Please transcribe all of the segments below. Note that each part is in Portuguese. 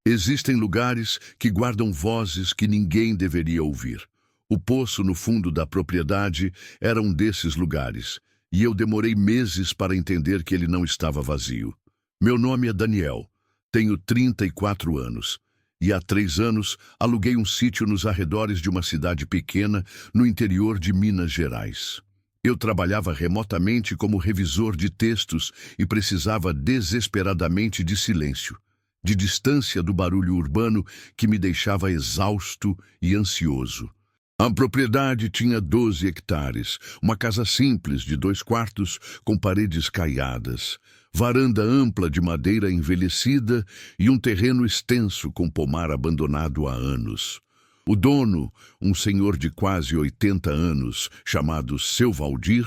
Existem lugares que guardam vozes que ninguém deveria ouvir. O poço no fundo da propriedade era um desses lugares, e eu demorei meses para entender que ele não estava vazio. Meu nome é Daniel, tenho 34 anos, e há 3 anos aluguei um sítio nos arredores de uma cidade pequena no interior de Minas Gerais. Eu trabalhava remotamente como revisor de textos e precisava desesperadamente de silêncio, de distância do barulho urbano que me deixava exausto e ansioso. A propriedade tinha 12 hectares, uma casa simples de 2 quartos com paredes caiadas, varanda ampla de madeira envelhecida e um terreno extenso com pomar abandonado há anos. O dono, um senhor de quase 80 anos, chamado Seu Valdir,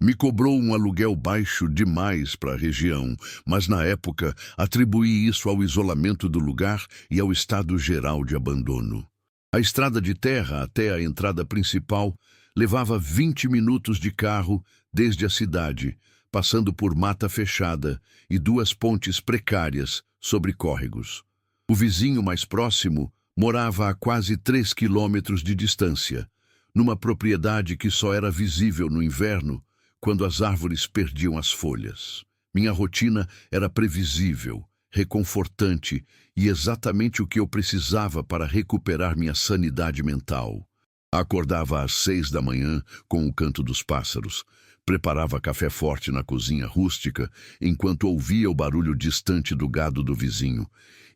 me cobrou um aluguel baixo demais para a região, mas na época atribuí isso ao isolamento do lugar e ao estado geral de abandono. A estrada de terra até a entrada principal levava 20 minutos de carro desde a cidade, passando por mata fechada e 2 pontes precárias sobre córregos. O vizinho mais próximo morava a quase 3 quilômetros de distância, numa propriedade que só era visível no inverno, quando as árvores perdiam as folhas. Minha rotina era previsível, reconfortante e exatamente o que eu precisava para recuperar minha sanidade mental. Acordava às 6 da manhã com o canto dos pássaros, preparava café forte na cozinha rústica enquanto ouvia o barulho distante do gado do vizinho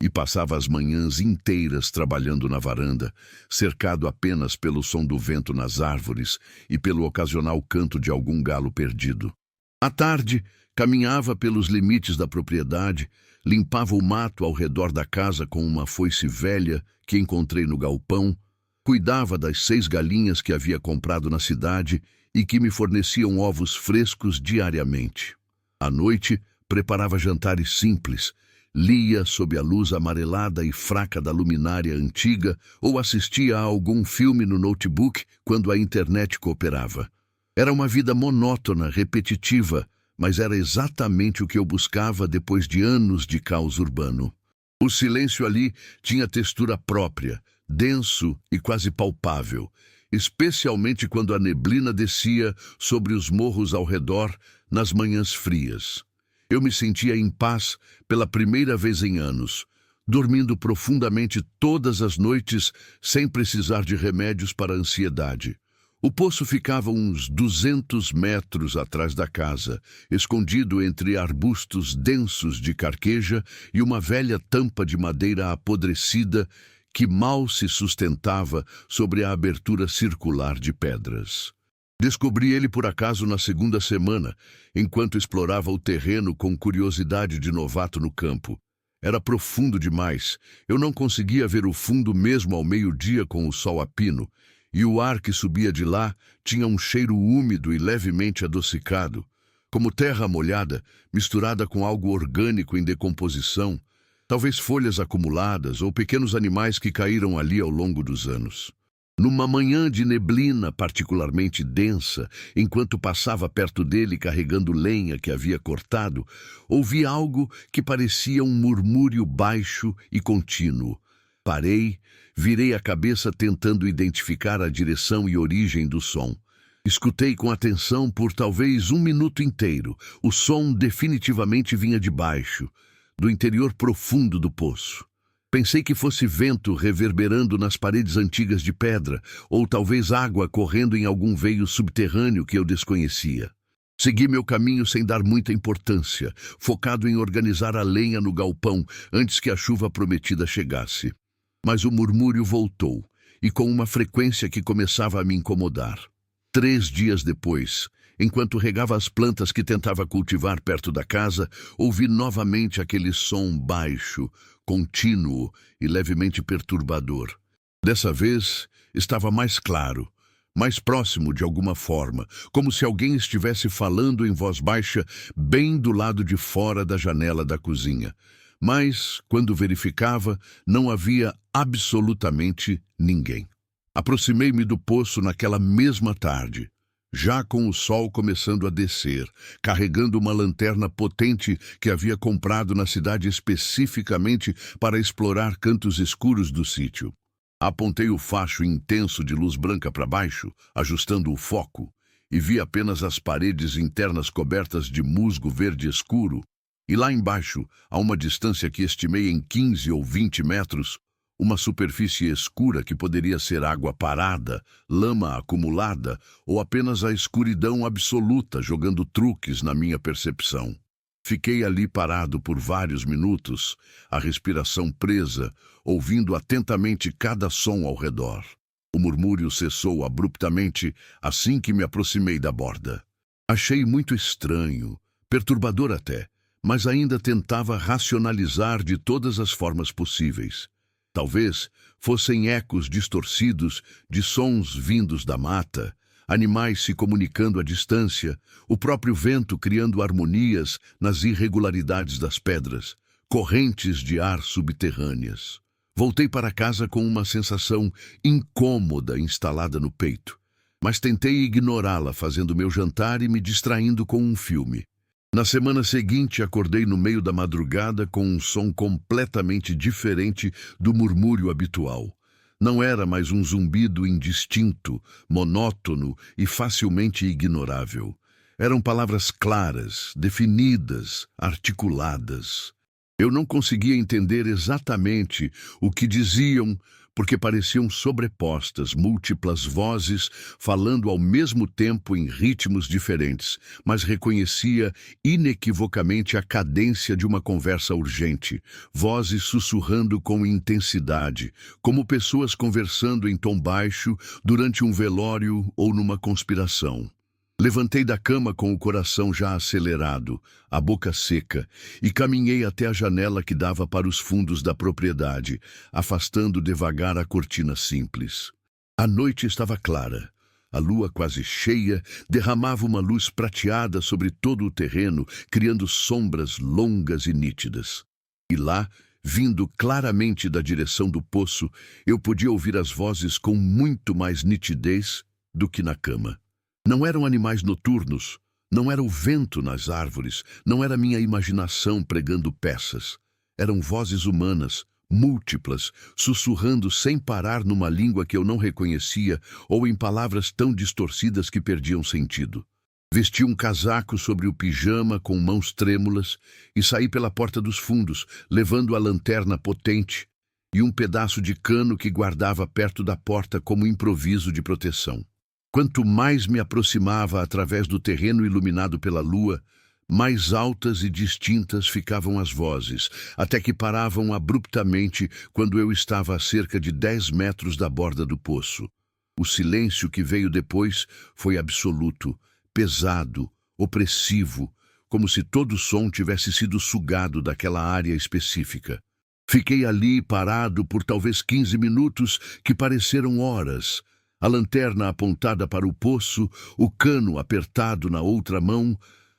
e passava as manhãs inteiras trabalhando na varanda, cercado apenas pelo som do vento nas árvores e pelo ocasional canto de algum galo perdido. À tarde, caminhava pelos limites da propriedade, limpava o mato ao redor da casa com uma foice velha que encontrei no galpão, cuidava das 6 galinhas que havia comprado na cidade e que me forneciam ovos frescos diariamente. À noite, preparava jantares simples, lia sob a luz amarelada e fraca da luminária antiga ou assistia a algum filme no notebook quando a internet cooperava. Era uma vida monótona, repetitiva, mas era exatamente o que eu buscava depois de anos de caos urbano. O silêncio ali tinha textura própria, denso e quase palpável, especialmente quando a neblina descia sobre os morros ao redor nas manhãs frias. Eu me sentia em paz pela primeira vez em anos, dormindo profundamente todas as noites sem precisar de remédios para a ansiedade. O poço ficava uns 200 metros atrás da casa, escondido entre arbustos densos de carqueja e uma velha tampa de madeira apodrecida que mal se sustentava sobre a abertura circular de pedras. Descobri ele por acaso na 2ª semana, enquanto explorava o terreno com curiosidade de novato no campo. Era profundo demais, eu não conseguia ver o fundo mesmo ao meio-dia com o sol a pino, e o ar que subia de lá tinha um cheiro úmido e levemente adocicado, como terra molhada misturada com algo orgânico em decomposição, talvez folhas acumuladas ou pequenos animais que caíram ali ao longo dos anos. Numa manhã de neblina particularmente densa, enquanto passava perto dele carregando lenha que havia cortado, ouvi algo que parecia um murmúrio baixo e contínuo. Parei, virei a cabeça tentando identificar a direção e origem do som. Escutei com atenção por talvez 1 minuto inteiro. O som definitivamente vinha de baixo, do interior profundo do poço. Pensei que fosse vento reverberando nas paredes antigas de pedra, ou talvez água correndo em algum veio subterrâneo que eu desconhecia. Segui meu caminho sem dar muita importância, focado em organizar a lenha no galpão antes que a chuva prometida chegasse. Mas o murmúrio voltou, e com uma frequência que começava a me incomodar. 3 dias depois, enquanto regava as plantas que tentava cultivar perto da casa, ouvi novamente aquele som baixo, contínuo e levemente perturbador. Dessa vez, estava mais claro, mais próximo de alguma forma, como se alguém estivesse falando em voz baixa bem do lado de fora da janela da cozinha. Mas, quando verificava, não havia absolutamente ninguém. Aproximei-me do poço naquela mesma tarde. já com o sol começando a descer, carregando uma lanterna potente que havia comprado na cidade especificamente para explorar cantos escuros do sítio. Apontei o facho intenso de luz branca para baixo, ajustando o foco, e vi apenas as paredes internas cobertas de musgo verde escuro, e lá embaixo, a uma distância que estimei em 15 ou 20 metros, uma superfície escura que poderia ser água parada, lama acumulada ou apenas a escuridão absoluta jogando truques na minha percepção. Fiquei ali parado por vários minutos, a respiração presa, ouvindo atentamente cada som ao redor. O murmúrio cessou abruptamente assim que me aproximei da borda. Achei muito estranho, perturbador até, mas ainda tentava racionalizar de todas as formas possíveis. Talvez fossem ecos distorcidos de sons vindos da mata, animais se comunicando à distância, o próprio vento criando harmonias nas irregularidades das pedras, correntes de ar subterrâneas. Voltei para casa com uma sensação incômoda instalada no peito, mas tentei ignorá-la fazendo meu jantar e me distraindo com um filme. Na semana seguinte, acordei no meio da madrugada com um som completamente diferente do murmúrio habitual. Não era mais um zumbido indistinto, monótono e facilmente ignorável. Eram palavras claras, definidas, articuladas. Eu não conseguia entender exatamente o que diziam, porque pareciam sobrepostas, múltiplas vozes falando ao mesmo tempo em ritmos diferentes, mas reconhecia inequivocamente a cadência de uma conversa urgente, vozes sussurrando com intensidade, como pessoas conversando em tom baixo durante um velório ou numa conspiração. Levantei da cama com o coração já acelerado, a boca seca, e caminhei até a janela que dava para os fundos da propriedade, afastando devagar a cortina simples. A noite estava clara. A lua quase cheia derramava uma luz prateada sobre todo o terreno, criando sombras longas e nítidas. E lá, vindo claramente da direção do poço, eu podia ouvir as vozes com muito mais nitidez do que na cama. Não eram animais noturnos, não era o vento nas árvores, não era minha imaginação pregando peças. Eram vozes humanas, múltiplas, sussurrando sem parar numa língua que eu não reconhecia ou em palavras tão distorcidas que perdiam sentido. Vesti um casaco sobre o pijama com mãos trêmulas e saí pela porta dos fundos, levando a lanterna potente e um pedaço de cano que guardava perto da porta como improviso de proteção. Quanto mais me aproximava através do terreno iluminado pela lua, mais altas e distintas ficavam as vozes, até que paravam abruptamente quando eu estava a cerca de 10 metros da borda do poço. O silêncio que veio depois foi absoluto, pesado, opressivo, como se todo som tivesse sido sugado daquela área específica. Fiquei ali parado por talvez 15 minutos que pareceram horas, a lanterna apontada para o poço, o cano apertado na outra mão,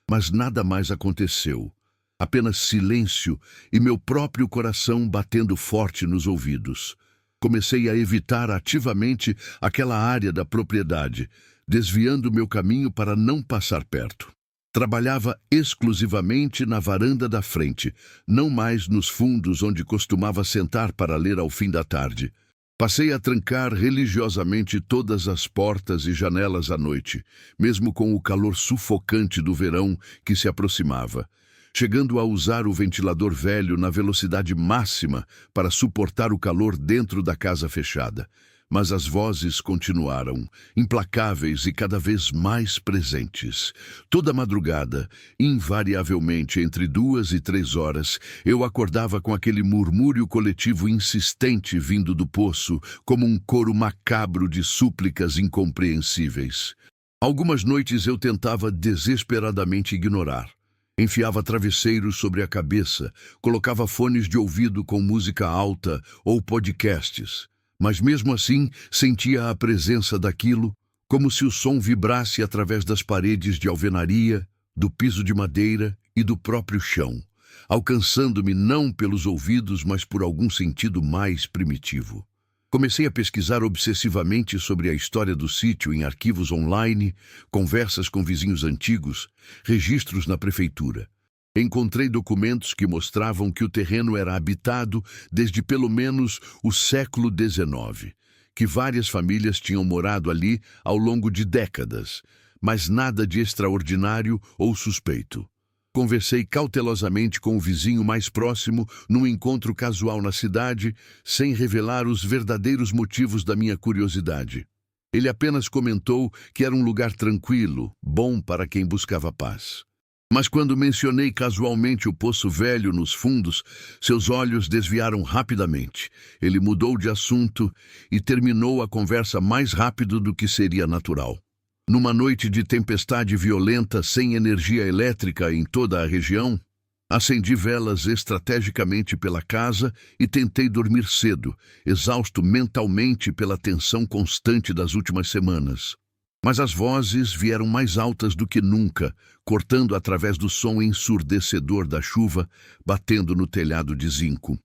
mas nada mais aconteceu. Apenas silêncio e meu próprio coração batendo forte nos ouvidos. Comecei a evitar ativamente aquela área da propriedade, desviando meu caminho para não passar perto. Trabalhava exclusivamente na varanda da frente, não mais nos fundos onde costumava sentar para ler ao fim da tarde. Passei a trancar religiosamente todas as portas e janelas à noite, mesmo com o calor sufocante do verão que se aproximava, chegando a usar o ventilador velho na velocidade máxima para suportar o calor dentro da casa fechada. Mas as vozes continuaram, implacáveis e cada vez mais presentes. Toda madrugada, invariavelmente entre 2 e 3 horas, eu acordava com aquele murmúrio coletivo insistente vindo do poço, como um coro macabro de súplicas incompreensíveis. Algumas noites eu tentava desesperadamente ignorar. Enfiava travesseiros sobre a cabeça, colocava fones de ouvido com música alta ou podcasts. Mas mesmo assim sentia a presença daquilo, como se o som vibrasse através das paredes de alvenaria, do piso de madeira e do próprio chão, alcançando-me não pelos ouvidos, mas por algum sentido mais primitivo. Comecei a pesquisar obsessivamente sobre a história do sítio em arquivos online, conversas com vizinhos antigos, registros na prefeitura. Encontrei documentos que mostravam que o terreno era habitado desde pelo menos o século XIX, que várias famílias tinham morado ali ao longo de décadas, mas nada de extraordinário ou suspeito. Conversei cautelosamente com o vizinho mais próximo num encontro casual na cidade, sem revelar os verdadeiros motivos da minha curiosidade. Ele apenas comentou que era um lugar tranquilo, bom para quem buscava paz. Mas quando mencionei casualmente o poço velho nos fundos, seus olhos desviaram rapidamente. Ele mudou de assunto e terminou a conversa mais rápido do que seria natural. Numa noite de tempestade violenta, sem energia elétrica em toda a região, acendi velas estrategicamente pela casa e tentei dormir cedo, exausto mentalmente pela tensão constante das últimas semanas. Mas as vozes vieram mais altas do que nunca, cortando através do som ensurdecedor da chuva, batendo no telhado de zinco.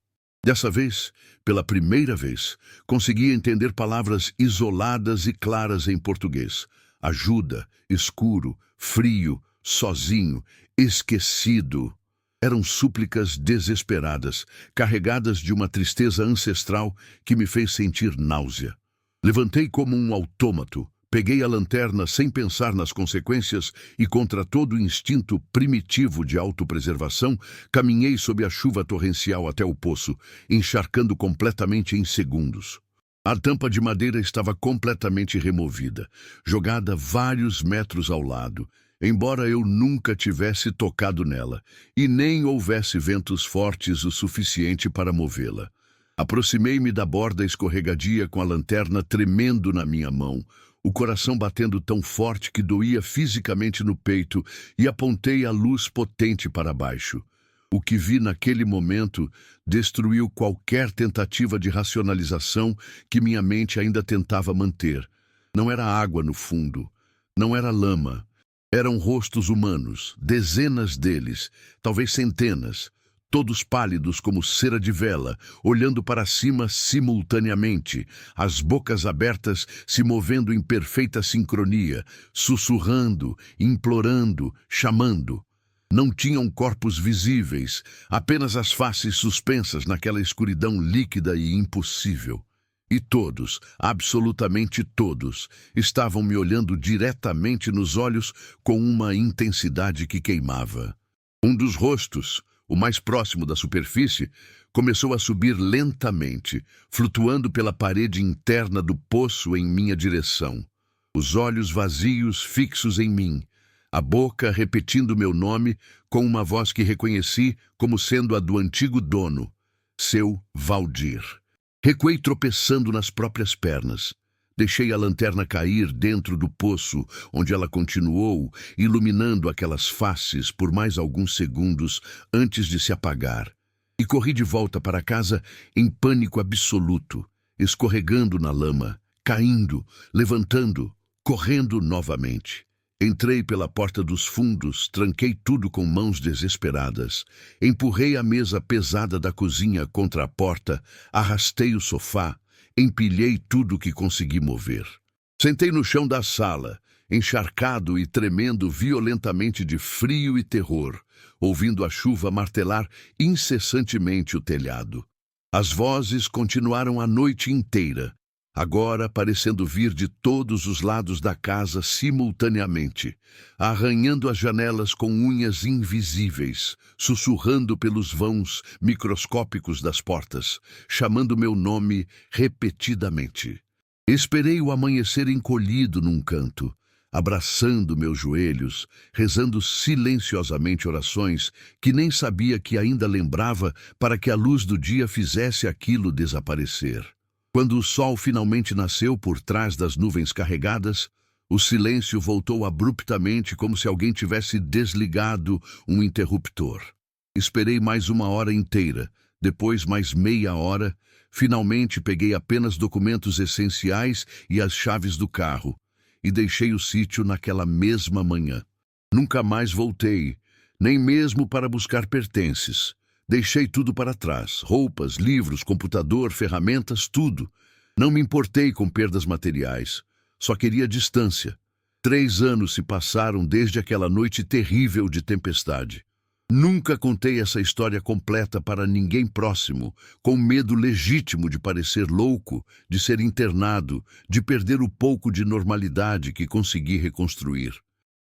Dessa vez, pela primeira vez, consegui entender palavras isoladas e claras em português. Ajuda, escuro, frio, sozinho, esquecido. Eram súplicas desesperadas, carregadas de uma tristeza ancestral que me fez sentir náusea. Levantei como um autômato, peguei a lanterna sem pensar nas consequências e, contra todo o instinto primitivo de autopreservação, caminhei sob a chuva torrencial até o poço, encharcando completamente em segundos. A tampa de madeira estava completamente removida, jogada vários metros ao lado, embora eu nunca tivesse tocado nela, e nem houvesse ventos fortes o suficiente para movê-la. Aproximei-me da borda escorregadia com a lanterna tremendo na minha mão, o coração batendo tão forte que doía fisicamente no peito, e apontei a luz potente para baixo. O que vi naquele momento destruiu qualquer tentativa de racionalização que minha mente ainda tentava manter. Não era água no fundo, não era lama. Eram rostos humanos, dezenas deles, talvez centenas, todos pálidos como cera de vela, olhando para cima simultaneamente, as bocas abertas se movendo em perfeita sincronia, sussurrando, implorando, chamando. Não tinham corpos visíveis, apenas as faces suspensas naquela escuridão líquida e impossível. E todos, absolutamente todos, estavam me olhando diretamente nos olhos com uma intensidade que queimava. Um dos rostos, o mais próximo da superfície, começou a subir lentamente, flutuando pela parede interna do poço em minha direção. Os olhos vazios fixos em mim, a boca repetindo meu nome com uma voz que reconheci como sendo a do antigo dono, seu Valdir. Recuei tropeçando nas próprias pernas. Deixei a lanterna cair dentro do poço, onde ela continuou, iluminando aquelas faces por mais alguns segundos antes de se apagar. E corri de volta para casa em pânico absoluto, escorregando na lama, caindo, levantando, correndo novamente. Entrei pela porta dos fundos, tranquei tudo com mãos desesperadas. Empurrei a mesa pesada da cozinha contra a porta, arrastei o sofá, empilhei tudo que consegui mover. Sentei no chão da sala, encharcado e tremendo violentamente de frio e terror, ouvindo a chuva martelar incessantemente o telhado. As vozes continuaram a noite inteira, agora parecendo vir de todos os lados da casa simultaneamente, arranhando as janelas com unhas invisíveis, sussurrando pelos vãos microscópicos das portas, chamando meu nome repetidamente. Esperei o amanhecer encolhido num canto, abraçando meus joelhos, rezando silenciosamente orações que nem sabia que ainda lembrava para que a luz do dia fizesse aquilo desaparecer. Quando o sol finalmente nasceu por trás das nuvens carregadas, o silêncio voltou abruptamente como se alguém tivesse desligado um interruptor. Esperei mais uma hora inteira, depois mais meia hora. Finalmente peguei apenas documentos essenciais e as chaves do carro, e deixei o sítio naquela mesma manhã. Nunca mais voltei, nem mesmo para buscar pertences. Deixei tudo para trás, roupas, livros, computador, ferramentas, tudo. Não me importei com perdas materiais, só queria distância. 3 anos se passaram desde aquela noite terrível de tempestade. Nunca contei essa história completa para ninguém próximo, com medo legítimo de parecer louco, de ser internado, de perder o pouco de normalidade que consegui reconstruir.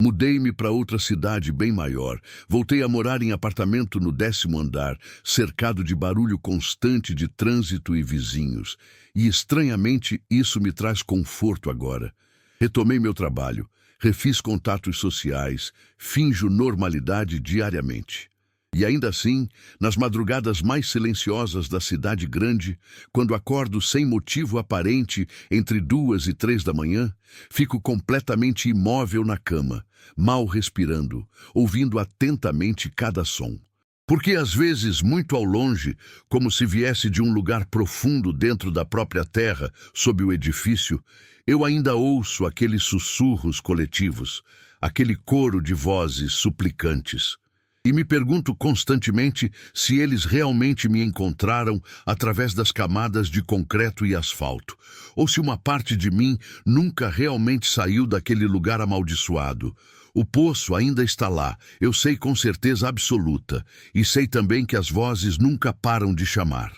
Mudei-me para outra cidade bem maior. Voltei a morar em apartamento no 10º andar, cercado de barulho constante de trânsito e vizinhos. E, estranhamente, isso me traz conforto agora. Retomei meu trabalho, refiz contatos sociais, finjo normalidade diariamente. E ainda assim, nas madrugadas mais silenciosas da cidade grande, quando acordo sem motivo aparente entre 2 e 3 da manhã, fico completamente imóvel na cama, mal respirando, ouvindo atentamente cada som. Porque às vezes, muito ao longe, como se viesse de um lugar profundo dentro da própria terra, sob o edifício, eu ainda ouço aqueles sussurros coletivos, aquele coro de vozes suplicantes. E me pergunto constantemente se eles realmente me encontraram através das camadas de concreto e asfalto, ou se uma parte de mim nunca realmente saiu daquele lugar amaldiçoado. O poço ainda está lá, eu sei com certeza absoluta, e sei também que as vozes nunca param de chamar.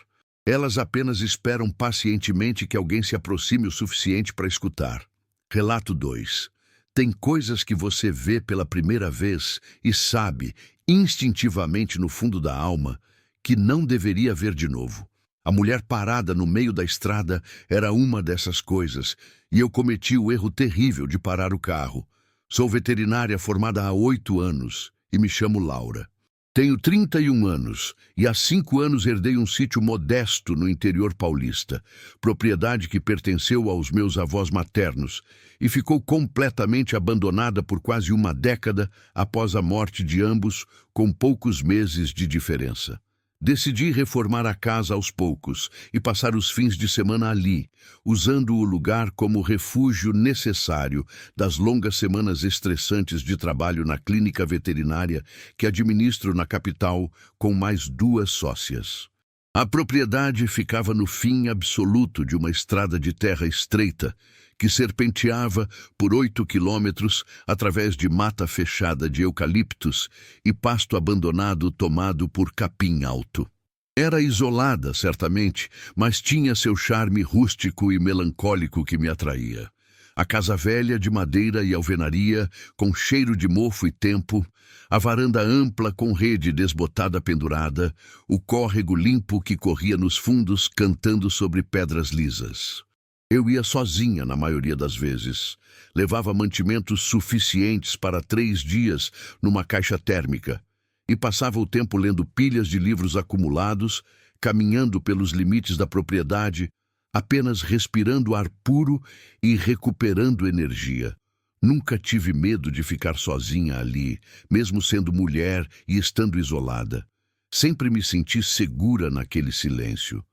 Elas apenas esperam pacientemente que alguém se aproxime o suficiente para escutar. Relato 2. Tem coisas que você vê pela primeira vez e sabe, instintivamente no fundo da alma, que não deveria ver de novo. A mulher parada no meio da estrada era uma dessas coisas, e eu cometi o erro terrível de parar o carro. Sou veterinária formada há 8 anos e me chamo Laura. Tenho 31 anos e há 5 anos herdei um sítio modesto no interior paulista, propriedade que pertenceu aos meus avós maternos e ficou completamente abandonada por quase uma década após a morte de ambos, com poucos meses de diferença. Decidi reformar a casa aos poucos e passar os fins de semana ali, usando o lugar como refúgio necessário das longas semanas estressantes de trabalho na clínica veterinária que administro na capital com mais 2 sócias. A propriedade ficava no fim absoluto de uma estrada de terra estreita que serpenteava por 8 quilômetros através de mata fechada de eucaliptos e pasto abandonado tomado por capim alto. Era isolada, certamente, mas tinha seu charme rústico e melancólico que me atraía. A casa velha de madeira e alvenaria, com cheiro de mofo e tempo, a varanda ampla com rede desbotada pendurada, o córrego limpo que corria nos fundos cantando sobre pedras lisas. Eu ia sozinha na maioria das vezes. Levava mantimentos suficientes para 3 dias numa caixa térmica e passava o tempo lendo pilhas de livros acumulados, caminhando pelos limites da propriedade, apenas respirando ar puro e recuperando energia. Nunca tive medo de ficar sozinha ali, mesmo sendo mulher e estando isolada. Sempre me senti segura naquele silêncio.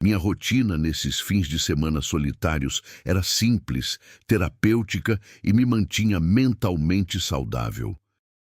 Minha rotina nesses fins de semana solitários era simples, terapêutica e me mantinha mentalmente saudável.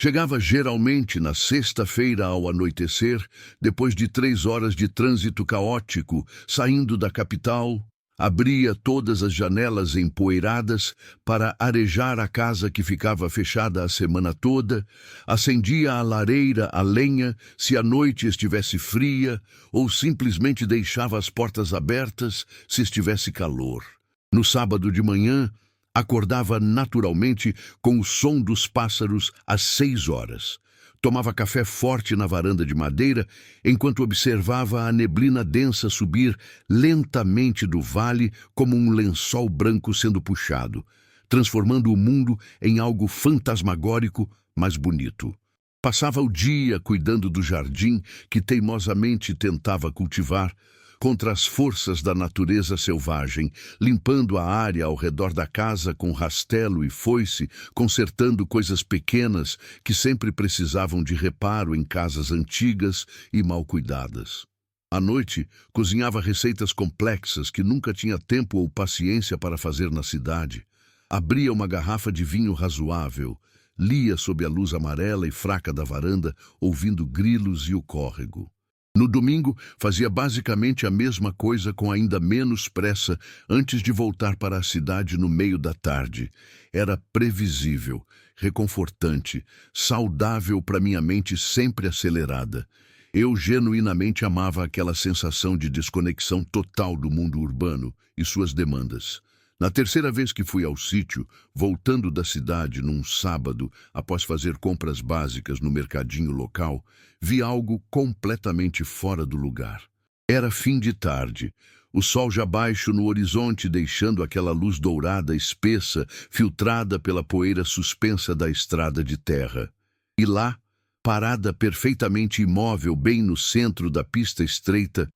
Chegava geralmente na sexta-feira ao anoitecer, depois de 3 horas de trânsito caótico, saindo da capital, abria todas as janelas empoeiradas para arejar a casa que ficava fechada a semana toda, acendia a lareira a lenha se a noite estivesse fria ou simplesmente deixava as portas abertas se estivesse calor. No sábado de manhã, acordava naturalmente com o som dos pássaros às 6 horas. Tomava café forte na varanda de madeira, enquanto observava a neblina densa subir lentamente do vale como um lençol branco sendo puxado, transformando o mundo em algo fantasmagórico, mas bonito. Passava o dia cuidando do jardim que teimosamente tentava cultivar, contra as forças da natureza selvagem, limpando a área ao redor da casa com rastelo e foice, consertando coisas pequenas que sempre precisavam de reparo em casas antigas e mal cuidadas. À noite, cozinhava receitas complexas que nunca tinha tempo ou paciência para fazer na cidade. Abria uma garrafa de vinho razoável, lia sob a luz amarela e fraca da varanda, ouvindo grilos e o córrego. No domingo, fazia basicamente a mesma coisa com ainda menos pressa antes de voltar para a cidade no meio da tarde. Era previsível, reconfortante, saudável para minha mente sempre acelerada. Eu genuinamente amava aquela sensação de desconexão total do mundo urbano e suas demandas. Na terceira vez que fui ao sítio, voltando da cidade num sábado, após fazer compras básicas no mercadinho local, vi algo completamente fora do lugar. Era fim de tarde, o sol já baixo no horizonte deixando aquela luz dourada espessa, filtrada pela poeira suspensa da estrada de terra. E lá, parada perfeitamente imóvel bem no centro da pista estreita,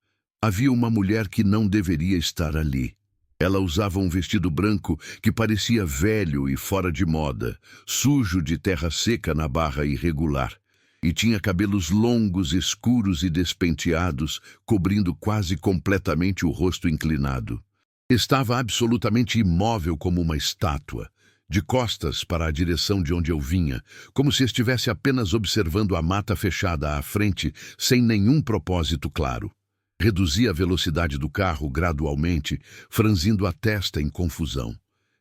havia uma mulher que não deveria estar ali. Ela usava um vestido branco que parecia velho e fora de moda, sujo de terra seca na barra irregular, e tinha cabelos longos, escuros e despenteados, cobrindo quase completamente o rosto inclinado. Estava absolutamente imóvel como uma estátua, de costas para a direção de onde eu vinha, como se estivesse apenas observando a mata fechada à frente, sem nenhum propósito claro. Reduzi a velocidade do carro gradualmente, franzindo a testa em confusão.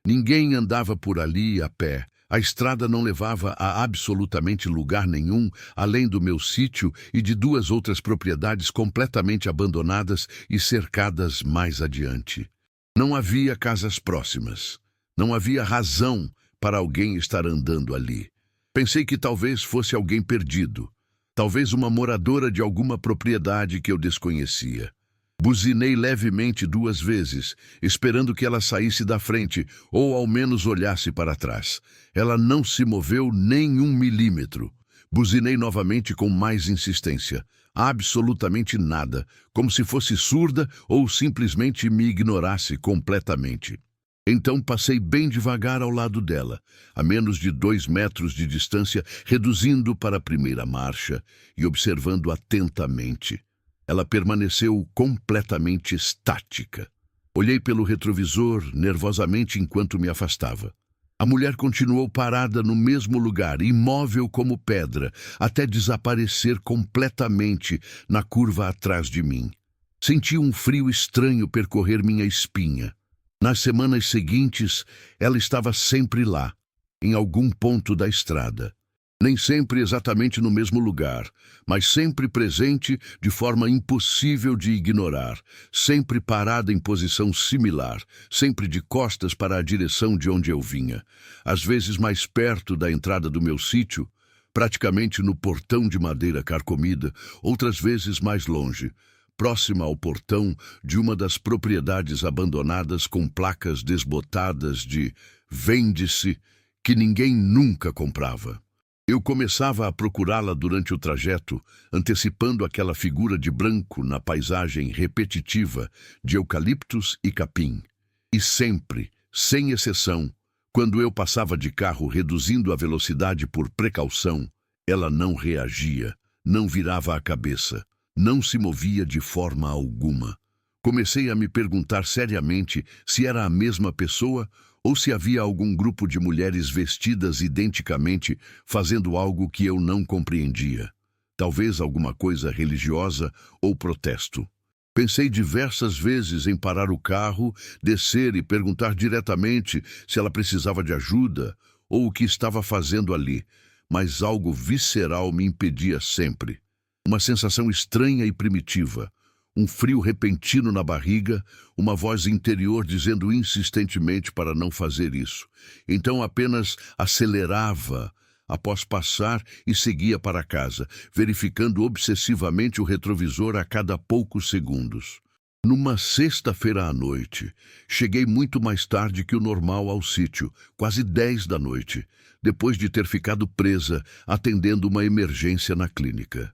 Ninguém andava por ali a pé. A estrada não levava a absolutamente lugar nenhum, além do meu sítio e de duas outras propriedades completamente abandonadas e cercadas mais adiante. Não havia casas próximas. Não havia razão para alguém estar andando ali. Pensei que talvez fosse alguém perdido. Talvez uma moradora de alguma propriedade que eu desconhecia. Buzinei levemente 2 vezes, esperando que ela saísse da frente ou ao menos olhasse para trás. Ela não se moveu nem 1 milímetro. Buzinei novamente com mais insistência. Absolutamente nada, como se fosse surda ou simplesmente me ignorasse completamente. Então passei bem devagar ao lado dela, a menos de 2 metros de distância, reduzindo para a primeira marcha e observando atentamente. Ela permaneceu completamente estática. Olhei pelo retrovisor nervosamente enquanto me afastava. A mulher continuou parada no mesmo lugar, imóvel como pedra, até desaparecer completamente na curva atrás de mim. Senti um frio estranho percorrer minha espinha. Nas semanas seguintes, ela estava sempre lá, em algum ponto da estrada. Nem sempre exatamente no mesmo lugar, mas sempre presente de forma impossível de ignorar, sempre parada em posição similar, sempre de costas para a direção de onde eu vinha, às vezes mais perto da entrada do meu sítio, praticamente no portão de madeira carcomida, outras vezes mais longe, próxima ao portão de uma das propriedades abandonadas com placas desbotadas de "vende-se", que ninguém nunca comprava. Eu começava a procurá-la durante o trajeto, antecipando aquela figura de branco na paisagem repetitiva de eucaliptos e capim. E sempre, sem exceção, quando eu passava de carro reduzindo a velocidade por precaução, ela não reagia, não virava a cabeça. Não se movia de forma alguma. Comecei a me perguntar seriamente se era a mesma pessoa ou se havia algum grupo de mulheres vestidas identicamente fazendo algo que eu não compreendia. Talvez alguma coisa religiosa ou protesto. Pensei diversas vezes em parar o carro, descer e perguntar diretamente se ela precisava de ajuda ou o que estava fazendo ali, mas algo visceral me impedia sempre. Uma sensação estranha e primitiva, um frio repentino na barriga, uma voz interior dizendo insistentemente para não fazer isso. Então apenas acelerava após passar e seguia para casa, verificando obsessivamente o retrovisor a cada poucos segundos. Numa sexta-feira à noite, cheguei muito mais tarde que o normal ao sítio, quase 10 da noite, depois de ter ficado presa atendendo uma emergência na clínica.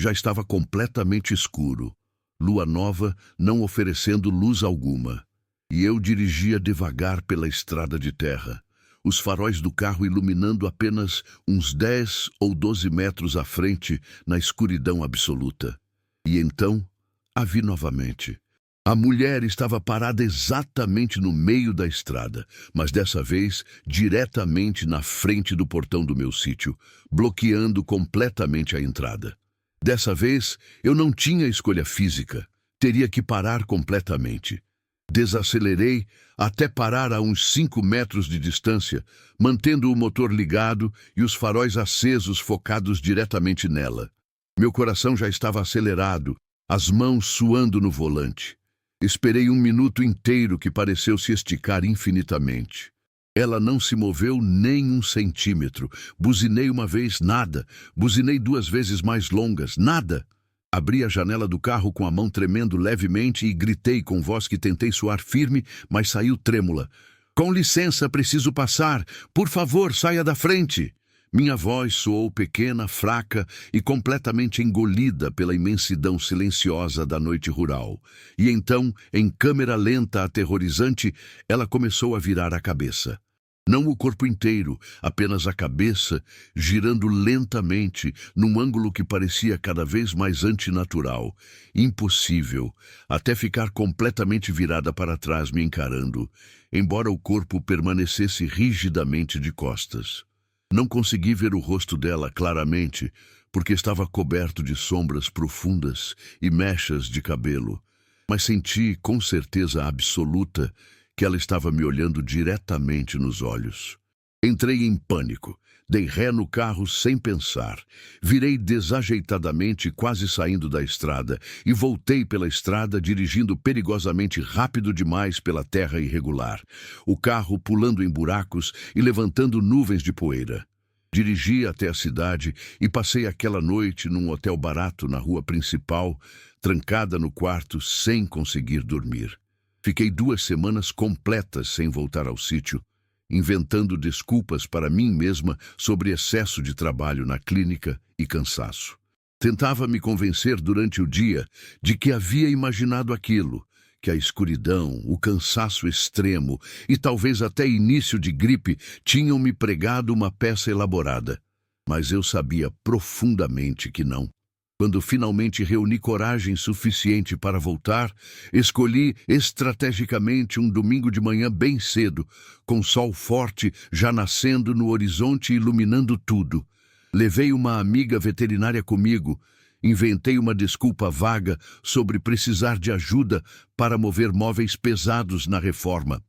Já estava completamente escuro, lua nova não oferecendo luz alguma, e eu dirigia devagar pela estrada de terra, os faróis do carro iluminando apenas uns 10 ou 12 metros à frente na escuridão absoluta. E então, a vi novamente. A mulher estava parada exatamente no meio da estrada, mas dessa vez diretamente na frente do portão do meu sítio, bloqueando completamente a entrada. Dessa vez, eu não tinha escolha física. Teria que parar completamente. Desacelerei até parar a uns 5 metros de distância, mantendo o motor ligado e os faróis acesos focados diretamente nela. Meu coração já estava acelerado, as mãos suando no volante. Esperei 1 minuto inteiro que pareceu se esticar infinitamente. Ela não se moveu nem 1 centímetro. Buzinei uma vez, nada. Buzinei 2 vezes mais longas, nada. Abri a janela do carro com a mão tremendo levemente e gritei com voz que tentei soar firme, mas saiu trêmula. Com licença, preciso passar. Por favor, saia da frente. Minha voz soou pequena, fraca e completamente engolida pela imensidão silenciosa da noite rural. E então, em câmera lenta aterrorizante, ela começou a virar a cabeça. Não o corpo inteiro, apenas a cabeça, girando lentamente, num ângulo que parecia cada vez mais antinatural, impossível, até ficar completamente virada para trás me encarando, embora o corpo permanecesse rigidamente de costas. Não consegui ver o rosto dela claramente, porque estava coberto de sombras profundas e mechas de cabelo, mas senti com certeza absoluta que ela estava me olhando diretamente nos olhos. Entrei em pânico, dei ré no carro sem pensar, virei desajeitadamente quase saindo da estrada e voltei pela estrada dirigindo perigosamente rápido demais pela terra irregular, o carro pulando em buracos e levantando nuvens de poeira. Dirigi até a cidade e passei aquela noite num hotel barato na rua principal, trancada no quarto sem conseguir dormir. Fiquei 2 semanas completas sem voltar ao sítio, inventando desculpas para mim mesma sobre excesso de trabalho na clínica e cansaço. Tentava me convencer durante o dia de que havia imaginado aquilo, que a escuridão, o cansaço extremo e talvez até início de gripe tinham me pregado uma peça elaborada. Mas eu sabia profundamente que não. Quando finalmente reuni coragem suficiente para voltar, escolhi estrategicamente um domingo de manhã bem cedo, com sol forte já nascendo no horizonte iluminando tudo. Levei uma amiga veterinária comigo. Inventei uma desculpa vaga sobre precisar de ajuda para mover móveis pesados na reforma.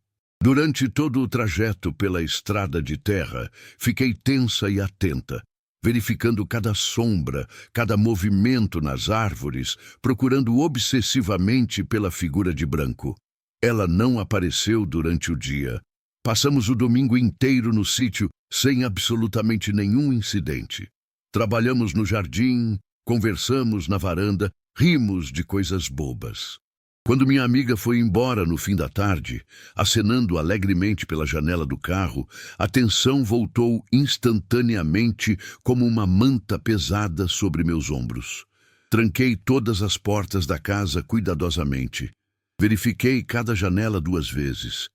Durante todo o trajeto pela estrada de terra, fiquei tensa e atenta, verificando cada sombra, cada movimento nas árvores, procurando obsessivamente pela figura de branco. Ela não apareceu durante o dia. Passamos o domingo inteiro no sítio sem absolutamente nenhum incidente. Trabalhamos no jardim, conversamos na varanda, rimos de coisas bobas. Quando minha amiga foi embora no fim da tarde, acenando alegremente pela janela do carro, a tensão voltou instantaneamente como uma manta pesada sobre meus ombros. Tranquei todas as portas da casa cuidadosamente. Verifiquei cada janela 2 vezes.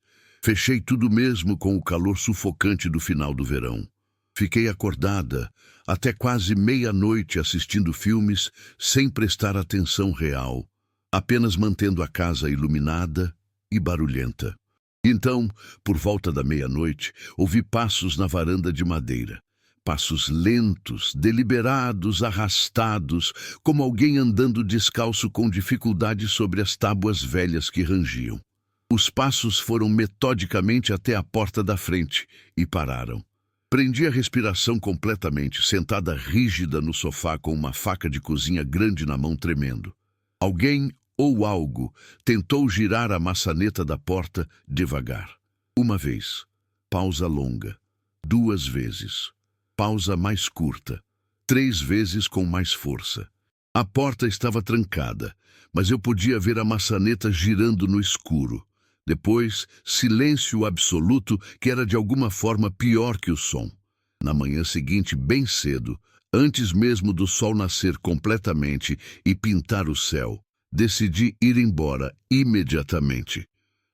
Fechei tudo mesmo com o calor sufocante do final do verão. Fiquei acordada até quase meia-noite assistindo filmes sem prestar atenção real, apenas mantendo a casa iluminada e barulhenta. Então, por volta da meia-noite, ouvi passos na varanda de madeira. Passos lentos, deliberados, arrastados, como alguém andando descalço com dificuldade sobre as tábuas velhas que rangiam. Os passos foram metodicamente até a porta da frente e pararam. Prendi a respiração completamente, sentada rígida no sofá com uma faca de cozinha grande na mão tremendo. Alguém ou algo tentou girar a maçaneta da porta devagar. 1 vez. Pausa longa. 2 vezes. Pausa mais curta. 3 vezes com mais força. A porta estava trancada, mas eu podia ver a maçaneta girando no escuro. Depois, silêncio absoluto que era de alguma forma pior que o som. Na manhã seguinte, bem cedo, antes mesmo do sol nascer completamente e pintar o céu, decidi ir embora imediatamente.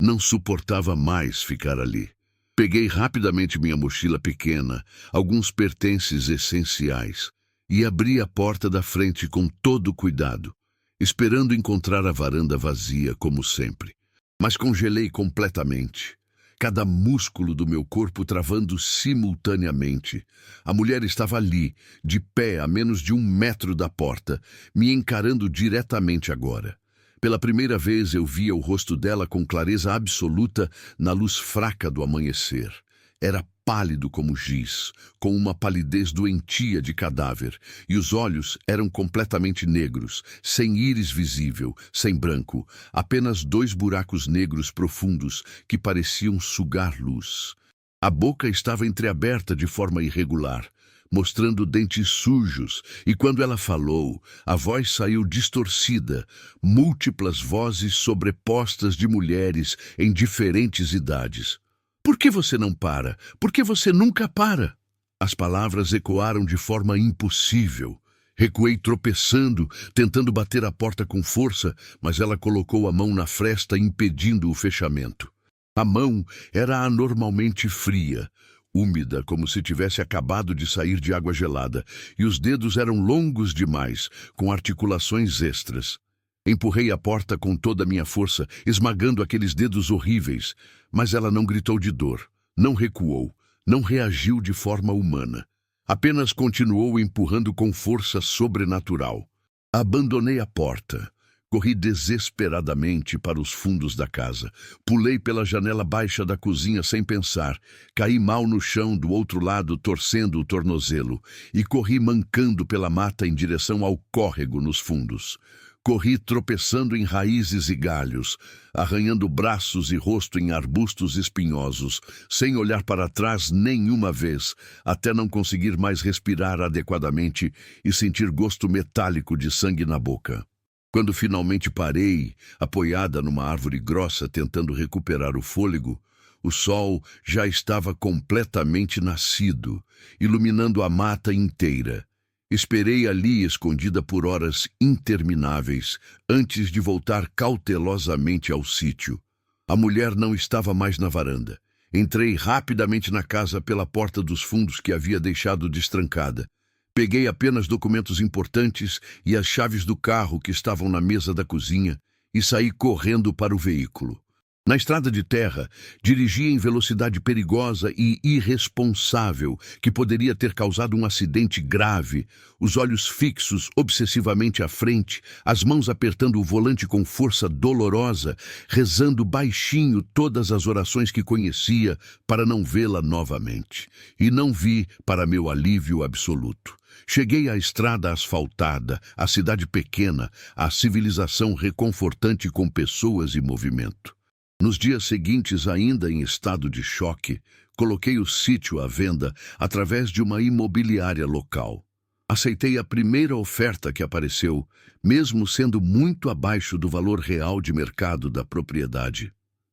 Não suportava mais ficar ali. Peguei rapidamente minha mochila pequena, alguns pertences essenciais, e abri a porta da frente com todo cuidado, esperando encontrar a varanda vazia como sempre. Mas congelei completamente. cada músculo do meu corpo travando simultaneamente. A mulher estava ali, de pé a menos de 1 metro da porta, me encarando diretamente agora. Pela primeira vez eu via o rosto dela com clareza absoluta na luz fraca do amanhecer. Era pálido como giz, com uma palidez doentia de cadáver, e os olhos eram completamente negros, sem íris visível, sem branco, apenas 2 buracos negros profundos que pareciam sugar luz. A boca estava entreaberta de forma irregular, mostrando dentes sujos, e quando ela falou, a voz saiu distorcida, múltiplas vozes sobrepostas de mulheres em diferentes idades. Por que você não para? Por que você nunca para? As palavras ecoaram de forma impossível. Recuei tropeçando, tentando bater a porta com força, mas ela colocou a mão na fresta, impedindo o fechamento. A mão era anormalmente fria, úmida, como se tivesse acabado de sair de água gelada, e os dedos eram longos demais, com articulações extras. Empurrei a porta com toda a minha força, esmagando aqueles dedos horríveis, mas ela não gritou de dor, não recuou, não reagiu de forma humana. Apenas continuou empurrando com força sobrenatural. Abandonei a porta. Corri desesperadamente para os fundos da casa. Pulei pela janela baixa da cozinha sem pensar. Caí mal no chão do outro lado, torcendo o tornozelo. E corri mancando pela mata em direção ao córrego nos fundos. Corri tropeçando em raízes e galhos, arranhando braços e rosto em arbustos espinhosos, sem olhar para trás nenhuma vez, até não conseguir mais respirar adequadamente e sentir gosto metálico de sangue na boca. Quando finalmente parei, apoiada numa árvore grossa tentando recuperar o fôlego, o sol já estava completamente nascido, iluminando a mata inteira. Esperei ali, escondida por horas intermináveis, antes de voltar cautelosamente ao sítio. A mulher não estava mais na varanda. Entrei rapidamente na casa pela porta dos fundos que havia deixado destrancada. Peguei apenas documentos importantes e as chaves do carro que estavam na mesa da cozinha e saí correndo para o veículo. Na estrada de terra, dirigi em velocidade perigosa e irresponsável que poderia ter causado um acidente grave, os olhos fixos obsessivamente à frente, as mãos apertando o volante com força dolorosa, rezando baixinho todas as orações que conhecia para não vê-la novamente. E não vi, para meu alívio absoluto. Cheguei à estrada asfaltada, à cidade pequena, à civilização reconfortante com pessoas e movimento. Nos dias seguintes, ainda em estado de choque, coloquei o sítio à venda através de uma imobiliária local. Aceitei a primeira oferta que apareceu, mesmo sendo muito abaixo do valor real de mercado da propriedade.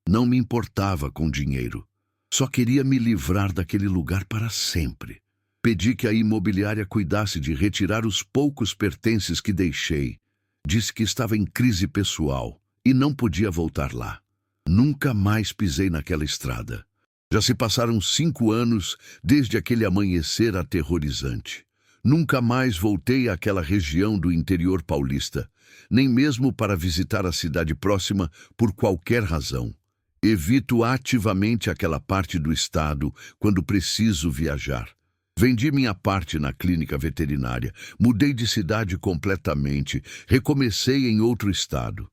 Não me importava com dinheiro. Só queria me livrar daquele lugar para sempre. Pedi que a imobiliária cuidasse de retirar os poucos pertences que deixei. Disse que estava em crise pessoal e não podia voltar lá. Nunca mais pisei naquela estrada. Já se passaram 5 anos desde aquele amanhecer aterrorizante. Nunca mais voltei àquela região do interior paulista, nem mesmo para visitar a cidade próxima por qualquer razão. Evito ativamente aquela parte do estado quando preciso viajar. Vendi minha parte na clínica veterinária, mudei de cidade completamente, recomecei em outro estado.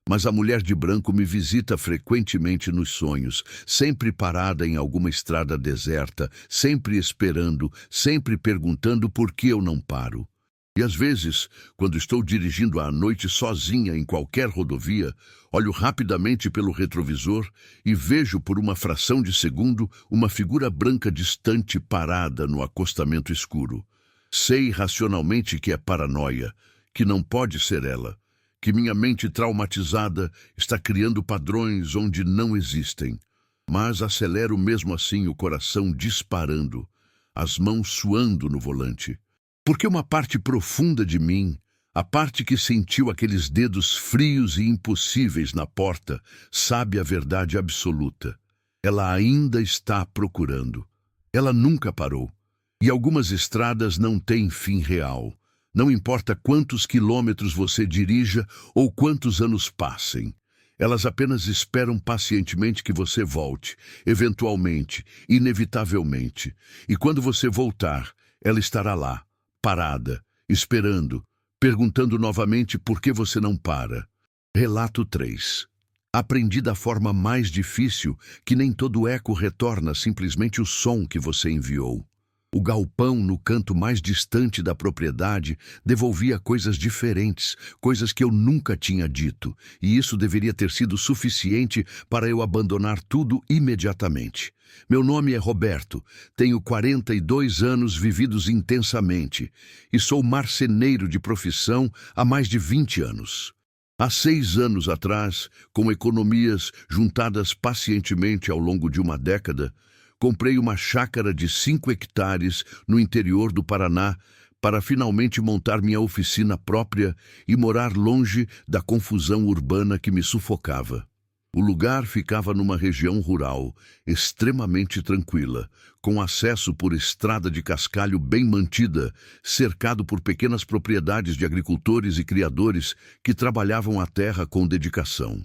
Mas a mulher de branco me visita frequentemente nos sonhos, sempre parada em alguma estrada deserta, sempre esperando, sempre perguntando por que eu não paro. E às vezes, quando estou dirigindo à noite sozinha em qualquer rodovia, olho rapidamente pelo retrovisor e vejo por uma fração de segundo uma figura branca distante parada no acostamento escuro. Sei racionalmente que é paranoia, que não pode ser ela, que minha mente traumatizada está criando padrões onde não existem. Mas acelero mesmo assim, o coração disparando, as mãos suando no volante. Porque uma parte profunda de mim, a parte que sentiu aqueles dedos frios e impossíveis na porta, sabe a verdade absoluta. Ela ainda está procurando. Ela nunca parou. E algumas estradas não têm fim real. Não importa quantos quilômetros você dirija ou quantos anos passem. Elas apenas esperam pacientemente que você volte, eventualmente, inevitavelmente. E quando você voltar, ela estará lá, parada, esperando, perguntando novamente por que você não para. Relato 3. Aprendi da forma mais difícil que nem todo eco retorna simplesmente o som que você enviou. O galpão no canto mais distante da propriedade devolvia coisas diferentes, coisas que eu nunca tinha dito, e isso deveria ter sido suficiente para eu abandonar tudo imediatamente. Meu nome é Roberto, tenho 42 anos vividos intensamente e sou marceneiro de profissão há mais de 20 anos. Há 6 anos atrás, com economias juntadas pacientemente ao longo de uma década, comprei uma chácara de 5 hectares no interior do Paraná para finalmente montar minha oficina própria e morar longe da confusão urbana que me sufocava. O lugar ficava numa região rural, extremamente tranquila, com acesso por estrada de cascalho bem mantida, cercado por pequenas propriedades de agricultores e criadores que trabalhavam a terra com dedicação.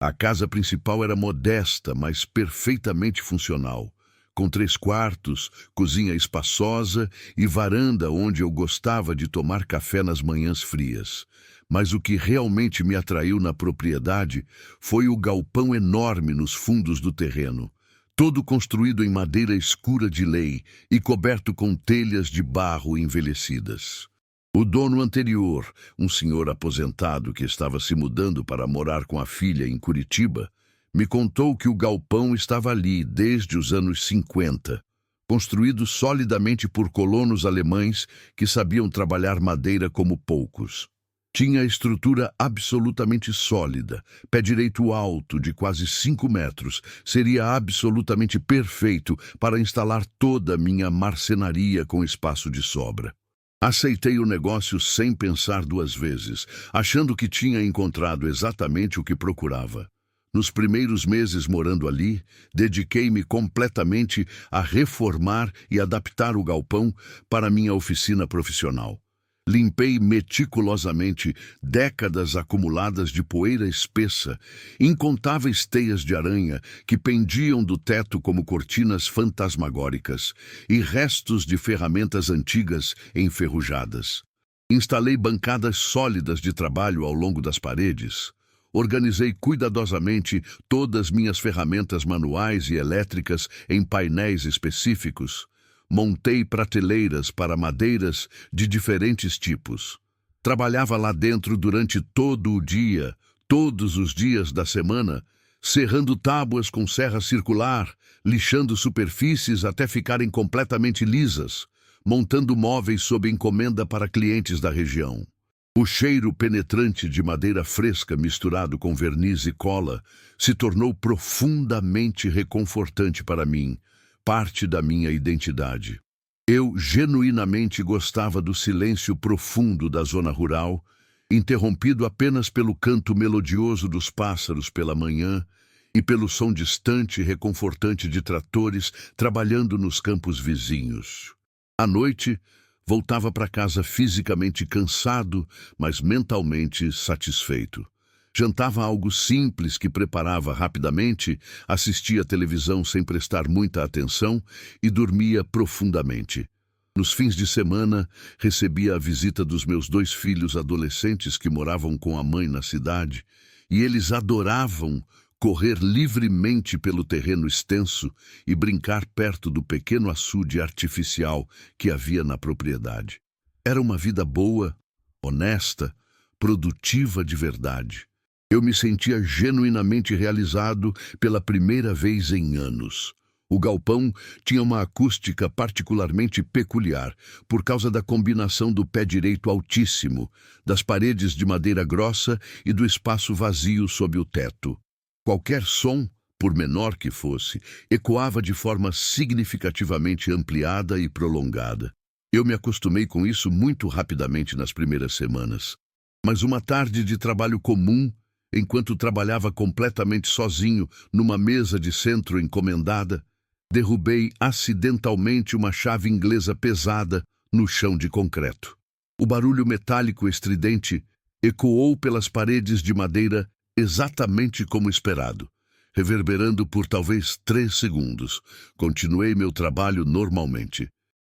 A casa principal era modesta, mas perfeitamente funcional, com 3 quartos, cozinha espaçosa e varanda onde eu gostava de tomar café nas manhãs frias. Mas o que realmente me atraiu na propriedade foi o galpão enorme nos fundos do terreno, todo construído em madeira escura de lei e coberto com telhas de barro envelhecidas. O dono anterior, um senhor aposentado que estava se mudando para morar com a filha em Curitiba, me contou que o galpão estava ali desde os anos 50, construído solidamente por colonos alemães que sabiam trabalhar madeira como poucos. Tinha estrutura absolutamente sólida, pé direito alto de quase 5 metros, seria absolutamente perfeito para instalar toda a minha marcenaria com espaço de sobra. Aceitei o negócio sem pensar 2 vezes, achando que tinha encontrado exatamente o que procurava. Nos primeiros meses morando ali, dediquei-me completamente a reformar e adaptar o galpão para minha oficina profissional. Limpei meticulosamente décadas acumuladas de poeira espessa, incontáveis teias de aranha que pendiam do teto como cortinas fantasmagóricas e restos de ferramentas antigas enferrujadas. Instalei bancadas sólidas de trabalho ao longo das paredes. Organizei cuidadosamente todas minhas ferramentas manuais e elétricas em painéis específicos. Montei prateleiras para madeiras de diferentes tipos. Trabalhava lá dentro durante todo o dia, todos os dias da semana, serrando tábuas com serra circular, lixando superfícies até ficarem completamente lisas, montando móveis sob encomenda para clientes da região. O cheiro penetrante de madeira fresca misturado com verniz e cola se tornou profundamente reconfortante para mim, parte da minha identidade. Eu genuinamente gostava do silêncio profundo da zona rural, interrompido apenas pelo canto melodioso dos pássaros pela manhã e pelo som distante e reconfortante de tratores trabalhando nos campos vizinhos. À noite, voltava para casa fisicamente cansado, mas mentalmente satisfeito. Jantava algo simples que preparava rapidamente, assistia televisão sem prestar muita atenção e dormia profundamente. Nos fins de semana, recebia a visita dos meus 2 filhos adolescentes que moravam com a mãe na cidade, e eles adoravam correr livremente pelo terreno extenso e brincar perto do pequeno açude artificial que havia na propriedade. Era uma vida boa, honesta, produtiva de verdade. Eu me sentia genuinamente realizado pela primeira vez em anos. O galpão tinha uma acústica particularmente peculiar, por causa da combinação do pé direito altíssimo, das paredes de madeira grossa e do espaço vazio sob o teto. Qualquer som, por menor que fosse, ecoava de forma significativamente ampliada e prolongada. Eu me acostumei com isso muito rapidamente nas primeiras semanas. Mas uma tarde de trabalho comum, enquanto trabalhava completamente sozinho numa mesa de centro encomendada, derrubei acidentalmente uma chave inglesa pesada no chão de concreto. O barulho metálico estridente ecoou pelas paredes de madeira exatamente como esperado, reverberando por talvez 3 segundos. Continuei meu trabalho normalmente.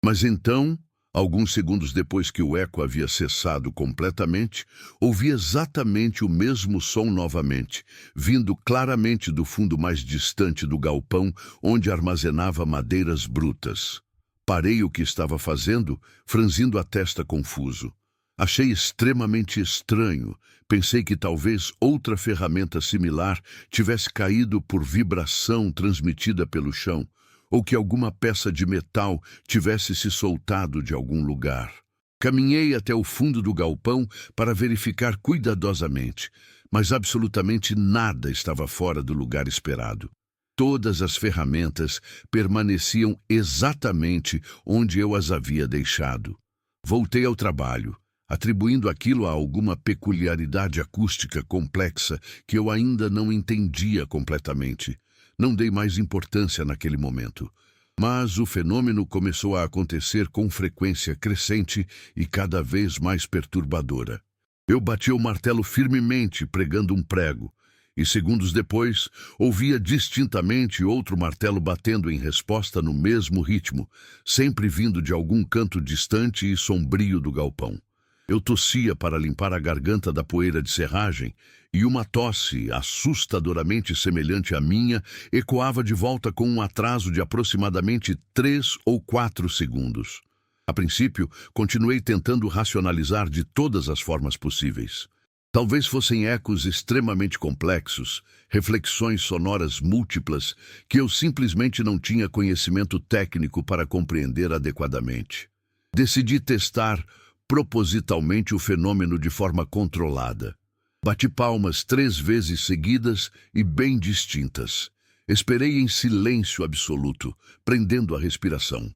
Mas então, alguns segundos depois que o eco havia cessado completamente, ouvi exatamente o mesmo som novamente, vindo claramente do fundo mais distante do galpão, onde armazenava madeiras brutas. Parei o que estava fazendo, franzindo a testa confuso. Achei extremamente estranho. Pensei que talvez outra ferramenta similar tivesse caído por vibração transmitida pelo chão, ou que alguma peça de metal tivesse se soltado de algum lugar. Caminhei até o fundo do galpão para verificar cuidadosamente, mas absolutamente nada estava fora do lugar esperado. Todas as ferramentas permaneciam exatamente onde eu as havia deixado. Voltei ao trabalho, atribuindo aquilo a alguma peculiaridade acústica complexa que eu ainda não entendia completamente. Não dei mais importância naquele momento. Mas o fenômeno começou a acontecer com frequência crescente e cada vez mais perturbadora. Eu batia o martelo firmemente, pregando um prego, e segundos depois, ouvia distintamente outro martelo batendo em resposta no mesmo ritmo, sempre vindo de algum canto distante e sombrio do galpão. Eu tossia para limpar a garganta da poeira de serragem, e uma tosse assustadoramente semelhante à minha ecoava de volta com um atraso de aproximadamente 3 ou 4 segundos. A princípio, continuei tentando racionalizar de todas as formas possíveis. Talvez fossem ecos extremamente complexos, reflexões sonoras múltiplas que eu simplesmente não tinha conhecimento técnico para compreender adequadamente. Decidi testar propositalmente o fenômeno de forma controlada. Bati palmas 3 vezes seguidas e bem distintas. Esperei em silêncio absoluto, prendendo a respiração.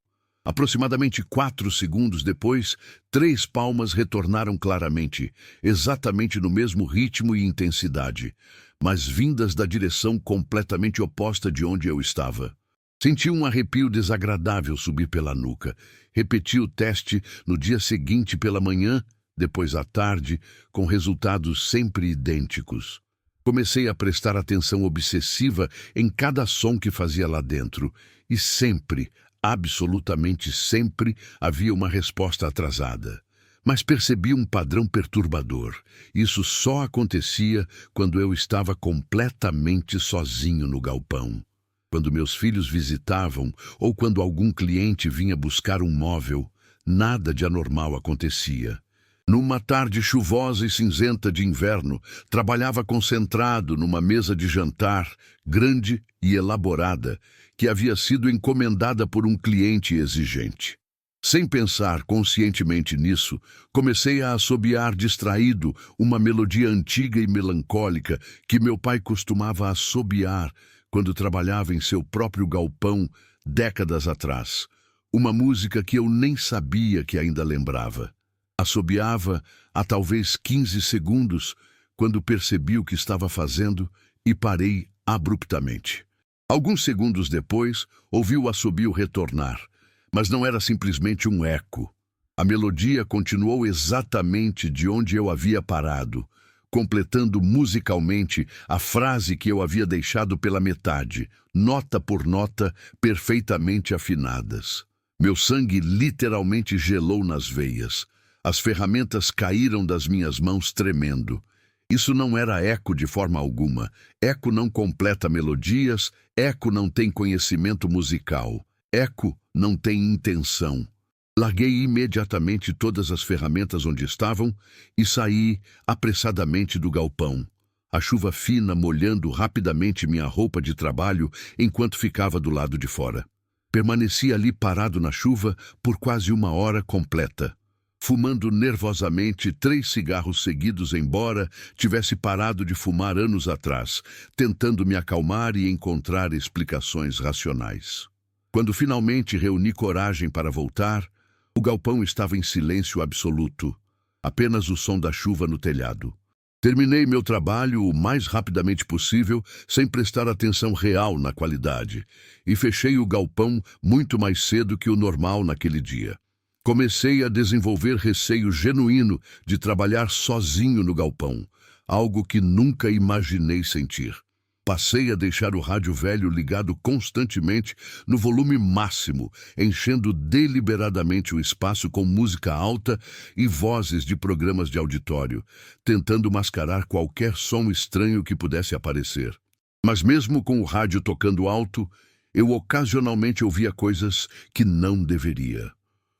Aproximadamente 4 segundos depois, 3 palmas retornaram claramente, exatamente no mesmo ritmo e intensidade, mas vindas da direção completamente oposta de onde eu estava. Senti um arrepio desagradável subir pela nuca. Repeti o teste no dia seguinte pela manhã, depois à tarde, com resultados sempre idênticos. Comecei a prestar atenção obsessiva em cada som que fazia lá dentro, e sempre, absolutamente sempre, havia uma resposta atrasada. Mas percebi um padrão perturbador. Isso só acontecia quando eu estava completamente sozinho no galpão. Quando meus filhos visitavam ou quando algum cliente vinha buscar um móvel, nada de anormal acontecia. Numa tarde chuvosa e cinzenta de inverno, trabalhava concentrado numa mesa de jantar grande e elaborada que havia sido encomendada por um cliente exigente. Sem pensar conscientemente nisso, comecei a assobiar distraído uma melodia antiga e melancólica que meu pai costumava assobiar quando trabalhava em seu próprio galpão décadas atrás. Uma música que eu nem sabia que ainda lembrava. Assobiava há talvez 15 segundos quando percebi o que estava fazendo e parei abruptamente. Alguns segundos depois, ouvi o assobio retornar, mas não era simplesmente um eco. A melodia continuou exatamente de onde eu havia parado, completando musicalmente a frase que eu havia deixado pela metade, nota por nota, perfeitamente afinadas. Meu sangue literalmente gelou nas veias. As ferramentas caíram das minhas mãos tremendo. Isso não era eco de forma alguma. Eco não completa melodias, eco não tem conhecimento musical. Eco não tem intenção. Larguei imediatamente todas as ferramentas onde estavam e saí apressadamente do galpão. A chuva fina molhando rapidamente minha roupa de trabalho enquanto ficava do lado de fora. Permaneci ali parado na chuva por quase 1 hora completa, fumando nervosamente 3 cigarros seguidos, embora tivesse parado de fumar anos atrás, tentando me acalmar e encontrar explicações racionais. Quando finalmente reuni coragem para voltar, o galpão estava em silêncio absoluto, apenas o som da chuva no telhado. Terminei meu trabalho o mais rapidamente possível, sem prestar atenção real na qualidade, e fechei o galpão muito mais cedo que o normal naquele dia. Comecei a desenvolver receio genuíno de trabalhar sozinho no galpão, algo que nunca imaginei sentir. Passei a deixar o rádio velho ligado constantemente no volume máximo, enchendo deliberadamente o espaço com música alta e vozes de programas de auditório, tentando mascarar qualquer som estranho que pudesse aparecer. Mas mesmo com o rádio tocando alto, eu ocasionalmente ouvia coisas que não deveria.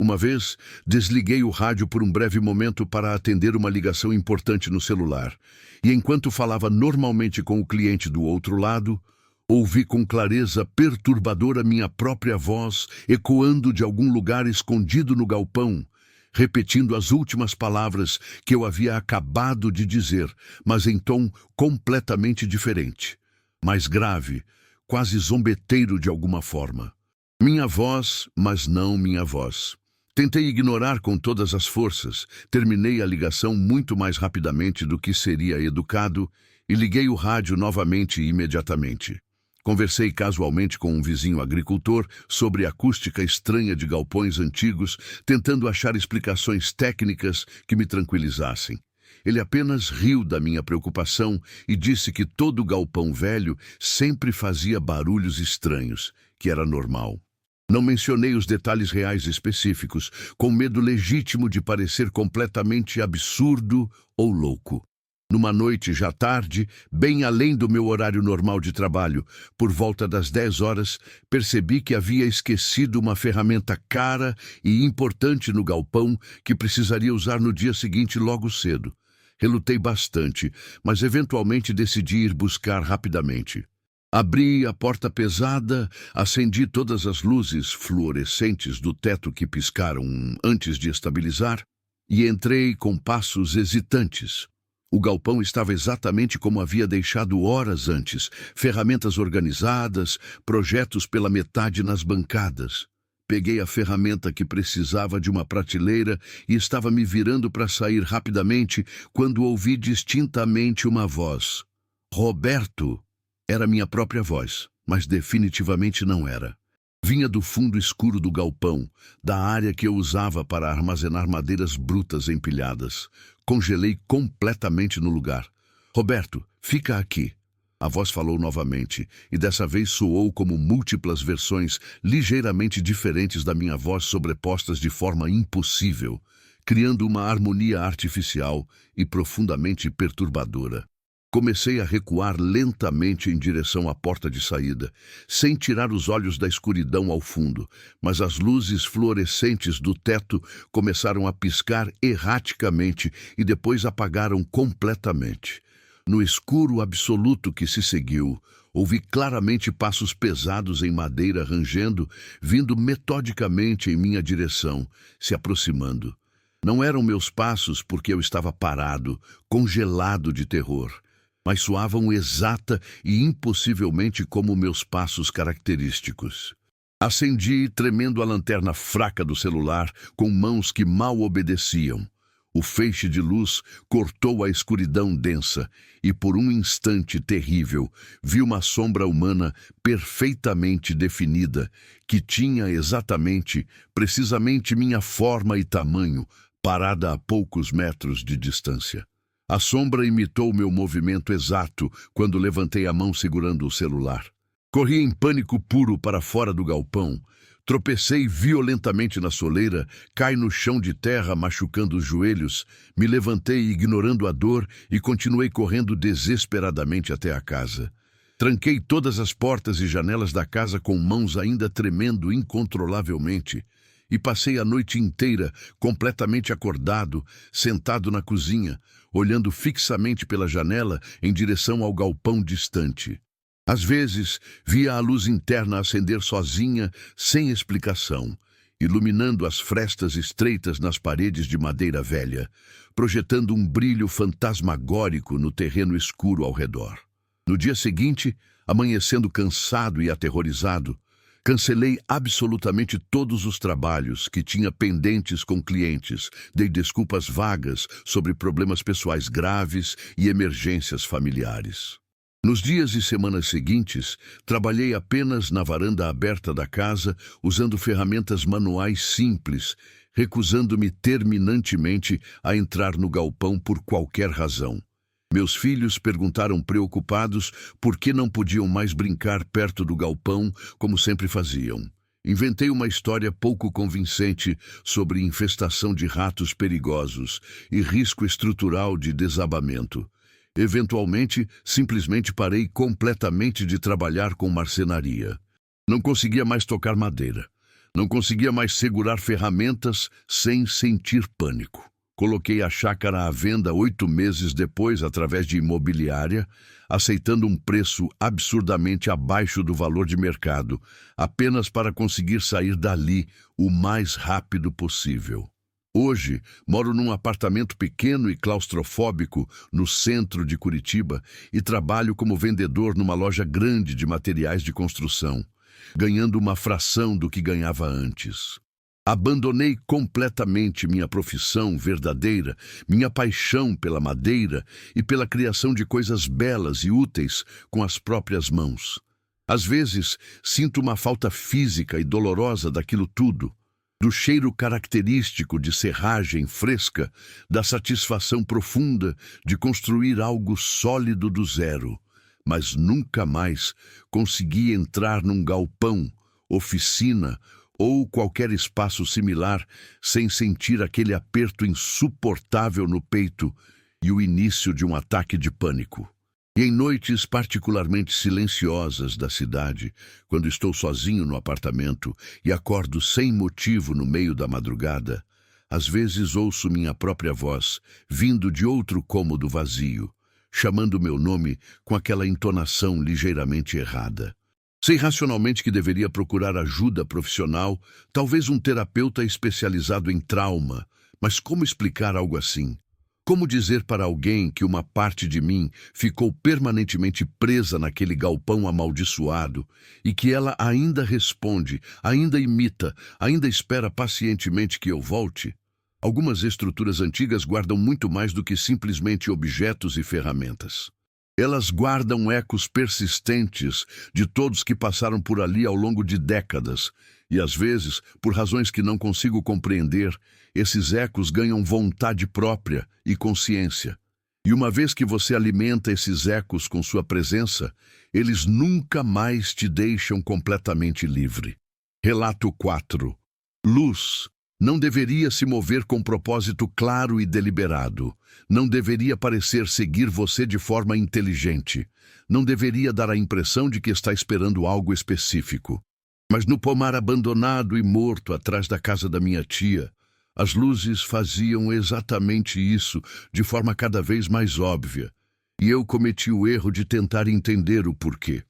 Uma vez, desliguei o rádio por um breve momento para atender uma ligação importante no celular, e enquanto falava normalmente com o cliente do outro lado, ouvi com clareza perturbadora minha própria voz ecoando de algum lugar escondido no galpão, repetindo as últimas palavras que eu havia acabado de dizer, mas em tom completamente diferente, mais grave, quase zombeteiro de alguma forma. Minha voz, mas não minha voz. Tentei ignorar com todas as forças, terminei a ligação muito mais rapidamente do que seria educado e liguei o rádio novamente e imediatamente. Conversei casualmente com um vizinho agricultor sobre a acústica estranha de galpões antigos, tentando achar explicações técnicas que me tranquilizassem. Ele apenas riu da minha preocupação e disse que todo galpão velho sempre fazia barulhos estranhos, que era normal. Não mencionei os detalhes reais específicos, com medo legítimo de parecer completamente absurdo ou louco. Numa noite já tarde, bem além do meu horário normal de trabalho, por volta das 10 horas, percebi que havia esquecido uma ferramenta cara e importante no galpão que precisaria usar no dia seguinte logo cedo. Relutei bastante, mas eventualmente decidi ir buscar rapidamente. Abri a porta pesada, acendi todas as luzes fluorescentes do teto que piscaram antes de estabilizar e entrei com passos hesitantes. O galpão estava exatamente como havia deixado horas antes, ferramentas organizadas, projetos pela metade nas bancadas. Peguei a ferramenta que precisava de uma prateleira e estava me virando para sair rapidamente quando ouvi distintamente uma voz. Roberto! Era minha própria voz, mas definitivamente não era. Vinha do fundo escuro do galpão, da área que eu usava para armazenar madeiras brutas empilhadas. Congelei completamente no lugar. Roberto, fica aqui. A voz falou novamente, e dessa vez soou como múltiplas versões ligeiramente diferentes da minha voz sobrepostas de forma impossível, criando uma harmonia artificial e profundamente perturbadora. Comecei a recuar lentamente em direção à porta de saída, sem tirar os olhos da escuridão ao fundo, mas as luzes fluorescentes do teto começaram a piscar erraticamente e depois apagaram completamente. No escuro absoluto que se seguiu, ouvi claramente passos pesados em madeira rangendo, vindo metodicamente em minha direção, se aproximando. Não eram meus passos porque eu estava parado, congelado de terror, mas soavam exata e impossivelmente como meus passos característicos. Acendi, tremendo a lanterna fraca do celular, com mãos que mal obedeciam. O feixe de luz cortou a escuridão densa e, por um instante terrível, vi uma sombra humana perfeitamente definida, que tinha precisamente minha forma e tamanho, parada a poucos metros de distância. A sombra imitou meu movimento exato quando levantei a mão segurando o celular. Corri em pânico puro para fora do galpão. Tropecei violentamente na soleira, caí no chão de terra machucando os joelhos, me levantei ignorando a dor e continuei correndo desesperadamente até a casa. Tranquei todas as portas e janelas da casa com mãos ainda tremendo incontrolavelmente e passei a noite inteira completamente acordado, sentado na cozinha, olhando fixamente pela janela em direção ao galpão distante. Às vezes, via a luz interna acender sozinha, sem explicação, iluminando as frestas estreitas nas paredes de madeira velha, projetando um brilho fantasmagórico no terreno escuro ao redor. No dia seguinte, amanhecendo cansado e aterrorizado, cancelei absolutamente todos os trabalhos que tinha pendentes com clientes, dei desculpas vagas sobre problemas pessoais graves e emergências familiares. Nos dias e semanas seguintes, trabalhei apenas na varanda aberta da casa, usando ferramentas manuais simples, recusando-me terminantemente a entrar no galpão por qualquer razão. Meus filhos perguntaram preocupados por que não podiam mais brincar perto do galpão como sempre faziam. Inventei uma história pouco convincente sobre infestação de ratos perigosos e risco estrutural de desabamento. Eventualmente, simplesmente parei completamente de trabalhar com marcenaria. Não conseguia mais tocar madeira. Não conseguia mais segurar ferramentas sem sentir pânico. Coloquei a chácara à venda 8 meses depois através de imobiliária, aceitando um preço absurdamente abaixo do valor de mercado, apenas para conseguir sair dali o mais rápido possível. Hoje, moro num apartamento pequeno e claustrofóbico no centro de Curitiba e trabalho como vendedor numa loja grande de materiais de construção, ganhando uma fração do que ganhava antes. Abandonei completamente minha profissão verdadeira, minha paixão pela madeira e pela criação de coisas belas e úteis com as próprias mãos. Às vezes, sinto uma falta física e dolorosa daquilo tudo, do cheiro característico de serragem fresca, da satisfação profunda de construir algo sólido do zero, mas nunca mais consegui entrar num galpão, oficina ou qualquer espaço similar sem sentir aquele aperto insuportável no peito e o início de um ataque de pânico. E em noites particularmente silenciosas da cidade, quando estou sozinho no apartamento e acordo sem motivo no meio da madrugada, às vezes ouço minha própria voz, vindo de outro cômodo vazio, chamando meu nome com aquela entonação ligeiramente errada. Sei racionalmente que deveria procurar ajuda profissional, talvez um terapeuta especializado em trauma, mas como explicar algo assim? Como dizer para alguém que uma parte de mim ficou permanentemente presa naquele galpão amaldiçoado e que ela ainda responde, ainda imita, ainda espera pacientemente que eu volte? Algumas estruturas antigas guardam muito mais do que simplesmente objetos e ferramentas. Elas guardam ecos persistentes de todos que passaram por ali ao longo de décadas, e às vezes, por razões que não consigo compreender, esses ecos ganham vontade própria e consciência. E uma vez que você alimenta esses ecos com sua presença, eles nunca mais te deixam completamente livre. Relato 4. Luz. Não deveria se mover com propósito claro e deliberado. Não deveria parecer seguir você de forma inteligente. Não deveria dar a impressão de que está esperando algo específico. Mas no pomar abandonado e morto atrás da casa da minha tia, as luzes faziam exatamente isso, de forma cada vez mais óbvia. E eu cometi o erro de tentar entender o porquê.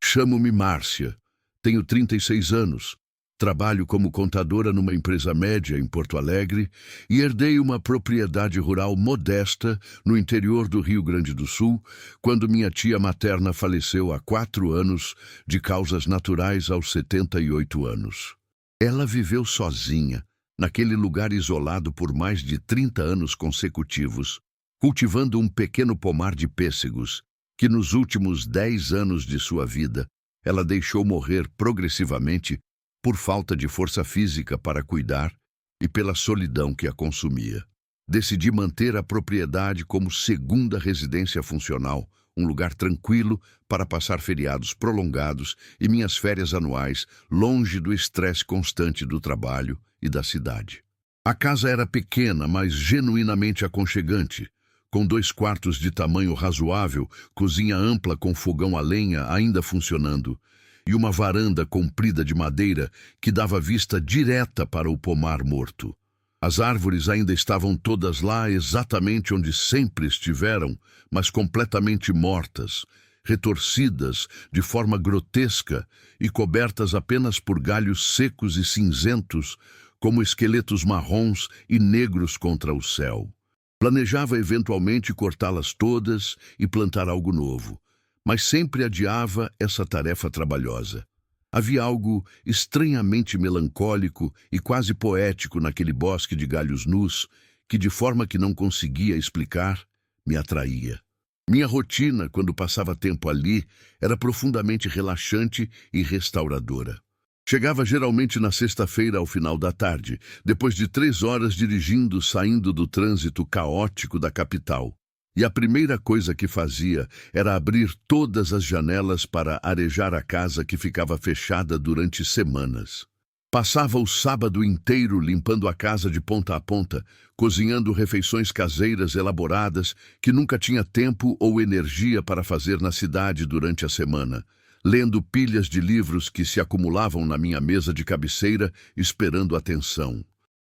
Chamo-me Márcia. Tenho 36 anos. Trabalho como contadora numa empresa média em Porto Alegre e herdei uma propriedade rural modesta no interior do Rio Grande do Sul, quando minha tia materna faleceu há 4 anos de causas naturais aos 78 anos. Ela viveu sozinha, naquele lugar isolado por mais de 30 anos consecutivos, cultivando um pequeno pomar de pêssegos, que nos últimos 10 anos de sua vida ela deixou morrer progressivamente por falta de força física para cuidar e pela solidão que a consumia. Decidi manter a propriedade como segunda residência funcional, um lugar tranquilo para passar feriados prolongados e minhas férias anuais, longe do estresse constante do trabalho e da cidade. A casa era pequena, mas genuinamente aconchegante, com 2 quartos de tamanho razoável, cozinha ampla com fogão a lenha ainda funcionando, e uma varanda comprida de madeira que dava vista direta para o pomar morto. As árvores ainda estavam todas lá exatamente onde sempre estiveram, mas completamente mortas, retorcidas de forma grotesca e cobertas apenas por galhos secos e cinzentos, como esqueletos marrons e negros contra o céu. Planejava eventualmente cortá-las todas e plantar algo novo, mas sempre adiava essa tarefa trabalhosa. Havia algo estranhamente melancólico e quase poético naquele bosque de galhos nus que, de forma que não conseguia explicar, me atraía. Minha rotina, quando passava tempo ali, era profundamente relaxante e restauradora. Chegava geralmente na sexta-feira ao final da tarde, depois de 3 horas dirigindo, saindo do trânsito caótico da capital. E a primeira coisa que fazia era abrir todas as janelas para arejar a casa que ficava fechada durante semanas. Passava o sábado inteiro limpando a casa de ponta a ponta, cozinhando refeições caseiras elaboradas que nunca tinha tempo ou energia para fazer na cidade durante a semana, lendo pilhas de livros que se acumulavam na minha mesa de cabeceira, esperando atenção.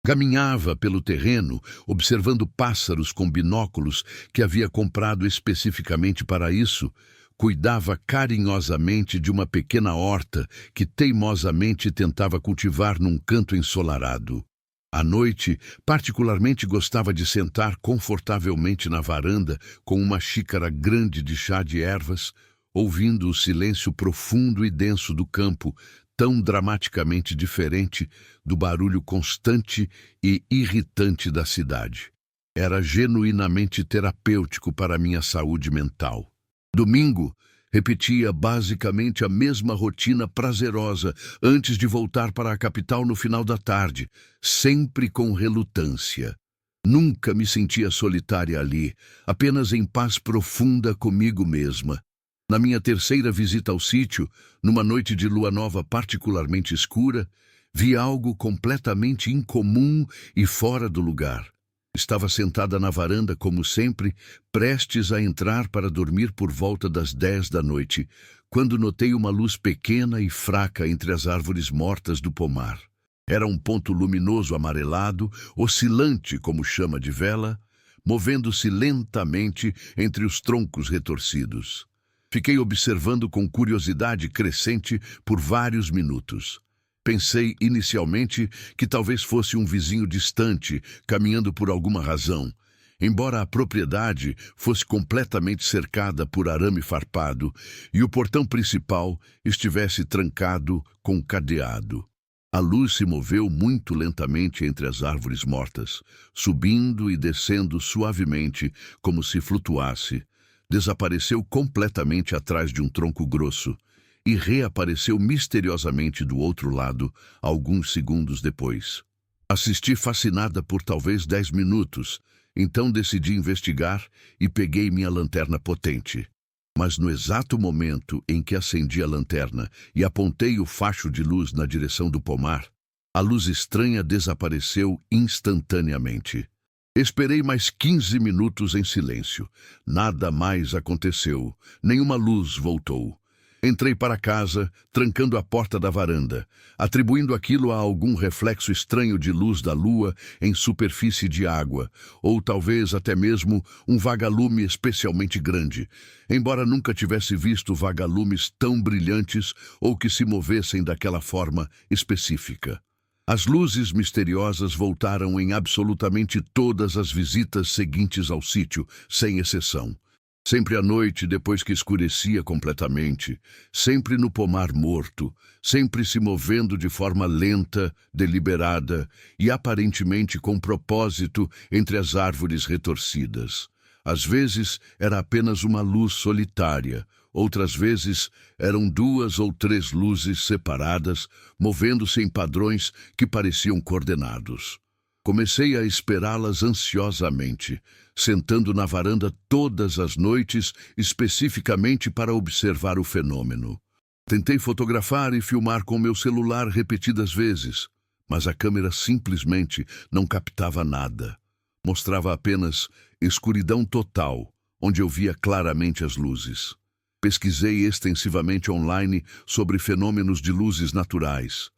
Caminhava pelo terreno, observando pássaros com binóculos que havia comprado especificamente para isso. Cuidava carinhosamente de uma pequena horta que teimosamente tentava cultivar num canto ensolarado. À noite, particularmente gostava de sentar confortavelmente na varanda com uma xícara grande de chá de ervas, ouvindo o silêncio profundo e denso do campo, tão dramaticamente diferente do barulho constante e irritante da cidade. Era genuinamente terapêutico para minha saúde mental. Domingo, repetia basicamente a mesma rotina prazerosa antes de voltar para a capital no final da tarde, sempre com relutância. Nunca me sentia solitária ali, apenas em paz profunda comigo mesma. Na minha terceira visita ao sítio, numa noite de lua nova particularmente escura, vi algo completamente incomum e fora do lugar. Estava sentada na varanda, como sempre, prestes a entrar para dormir por volta das 10 da noite, quando notei uma luz pequena e fraca entre as árvores mortas do pomar. Era um ponto luminoso amarelado, oscilante como chama de vela, movendo-se lentamente entre os troncos retorcidos. Fiquei observando com curiosidade crescente por vários minutos. Pensei inicialmente que talvez fosse um vizinho distante, caminhando por alguma razão, embora a propriedade fosse completamente cercada por arame farpado e o portão principal estivesse trancado com cadeado. A luz se moveu muito lentamente entre as árvores mortas, subindo e descendo suavemente como se flutuasse. Desapareceu completamente atrás de um tronco grosso e reapareceu misteriosamente do outro lado alguns segundos depois. Assisti fascinada por talvez 10 minutos, então decidi investigar e peguei minha lanterna potente. Mas no exato momento em que acendi a lanterna e apontei o facho de luz na direção do pomar, a luz estranha desapareceu instantaneamente. Esperei mais 15 minutos em silêncio. Nada mais aconteceu. Nenhuma luz voltou. Entrei para casa, trancando a porta da varanda, atribuindo aquilo a algum reflexo estranho de luz da lua em superfície de água, ou talvez até mesmo um vagalume especialmente grande, embora nunca tivesse visto vagalumes tão brilhantes ou que se movessem daquela forma específica. As luzes misteriosas voltaram em absolutamente todas as visitas seguintes ao sítio, sem exceção. Sempre à noite, depois que escurecia completamente, sempre no pomar morto, sempre se movendo de forma lenta, deliberada e aparentemente com propósito entre as árvores retorcidas. Às vezes era apenas uma luz solitária, outras vezes eram 2 ou 3 luzes separadas, movendo-se em padrões que pareciam coordenados. Comecei a esperá-las ansiosamente, sentando na varanda todas as noites, especificamente para observar o fenômeno. Tentei fotografar e filmar com meu celular repetidas vezes, mas a câmera simplesmente não captava nada. Mostrava apenas escuridão total, onde eu via claramente as luzes. Pesquisei extensivamente online sobre fenômenos de luzes naturais,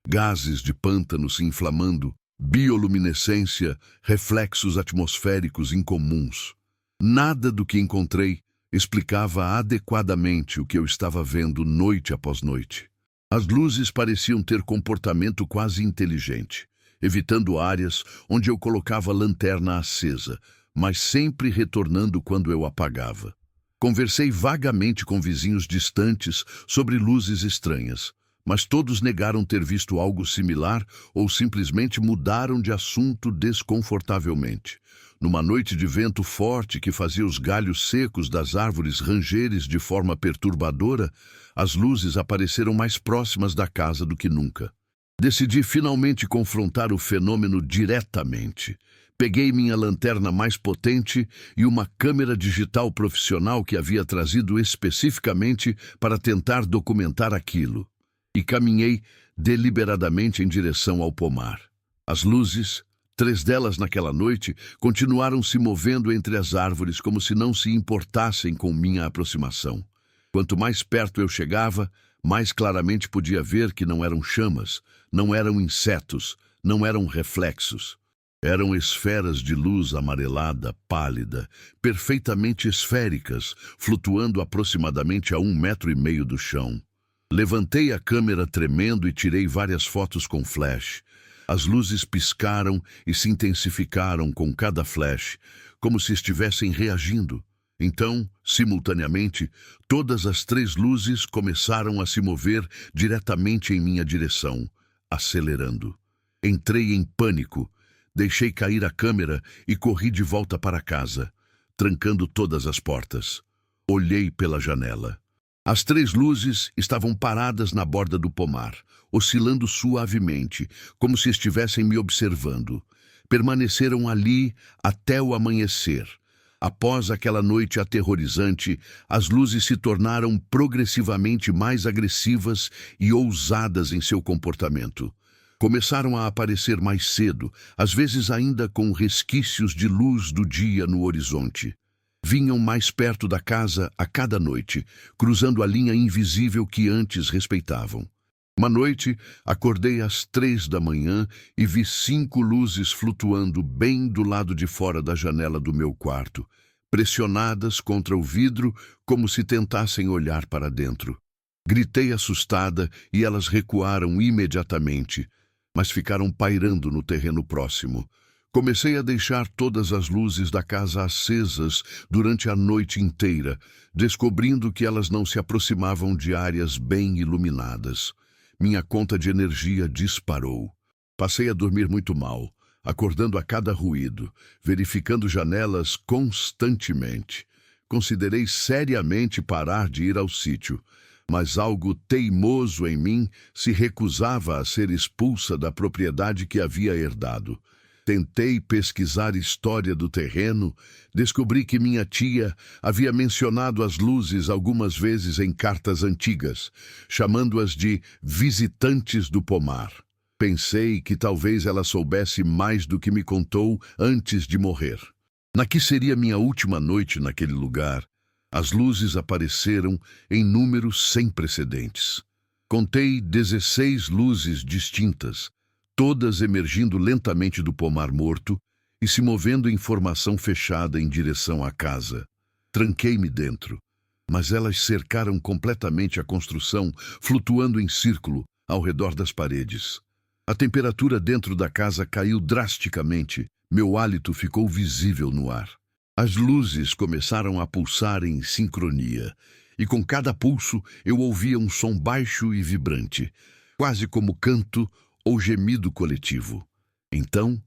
gases de pântano se inflamando, bioluminescência, reflexos atmosféricos incomuns. Nada do que encontrei explicava adequadamente o que eu estava vendo noite após noite. As luzes pareciam ter comportamento quase inteligente, evitando áreas onde eu colocava a lanterna acesa, mas sempre retornando quando eu apagava. Conversei vagamente com vizinhos distantes sobre luzes estranhas, mas todos negaram ter visto algo similar ou simplesmente mudaram de assunto desconfortavelmente. Numa noite de vento forte que fazia os galhos secos das árvores rangeres de forma perturbadora, as luzes apareceram mais próximas da casa do que nunca. Decidi finalmente confrontar o fenômeno diretamente. Peguei minha lanterna mais potente e uma câmera digital profissional que havia trazido especificamente para tentar documentar aquilo. E caminhei deliberadamente em direção ao pomar. As luzes, 3 delas naquela noite, continuaram se movendo entre as árvores como se não se importassem com minha aproximação. Quanto mais perto eu chegava, mais claramente podia ver que não eram chamas, não eram insetos, não eram reflexos. Eram esferas de luz amarelada, pálida, perfeitamente esféricas, flutuando aproximadamente a 1,5 metros do chão. Levantei a câmera tremendo e tirei várias fotos com flash. As luzes piscaram e se intensificaram com cada flash, como se estivessem reagindo. Então, simultaneamente, todas as 3 luzes começaram a se mover diretamente em minha direção, acelerando. Entrei em pânico. Deixei cair a câmera e corri de volta para casa, trancando todas as portas. Olhei pela janela. As 3 luzes estavam paradas na borda do pomar, oscilando suavemente, como se estivessem me observando. Permaneceram ali até o amanhecer. Após aquela noite aterrorizante, as luzes se tornaram progressivamente mais agressivas e ousadas em seu comportamento. Começaram a aparecer mais cedo, às vezes ainda com resquícios de luz do dia no horizonte. Vinham mais perto da casa a cada noite, cruzando a linha invisível que antes respeitavam. Uma noite, acordei às 3 da manhã e vi 5 luzes flutuando bem do lado de fora da janela do meu quarto, pressionadas contra o vidro como se tentassem olhar para dentro. Gritei assustada e elas recuaram imediatamente, mas ficaram pairando no terreno próximo. Comecei a deixar todas as luzes da casa acesas durante a noite inteira, descobrindo que elas não se aproximavam de áreas bem iluminadas. Minha conta de energia disparou. Passei a dormir muito mal, acordando a cada ruído, verificando janelas constantemente. Considerei seriamente parar de ir ao sítio, mas algo teimoso em mim se recusava a ser expulsa da propriedade que havia herdado. Tentei pesquisar história do terreno, descobri que minha tia havia mencionado as luzes algumas vezes em cartas antigas, chamando-as de visitantes do pomar. Pensei que talvez ela soubesse mais do que me contou antes de morrer. Na que seria minha última noite naquele lugar, as luzes apareceram em números sem precedentes. Contei 16 luzes distintas, todas emergindo lentamente do pomar morto e se movendo em formação fechada em direção à casa. Tranquei-me dentro, mas elas cercaram completamente a construção, flutuando em círculo ao redor das paredes. A temperatura dentro da casa caiu drasticamente, meu hálito ficou visível no ar. As luzes começaram a pulsar em sincronia, e com cada pulso eu ouvia um som baixo e vibrante, quase como canto ou gemido coletivo. Então,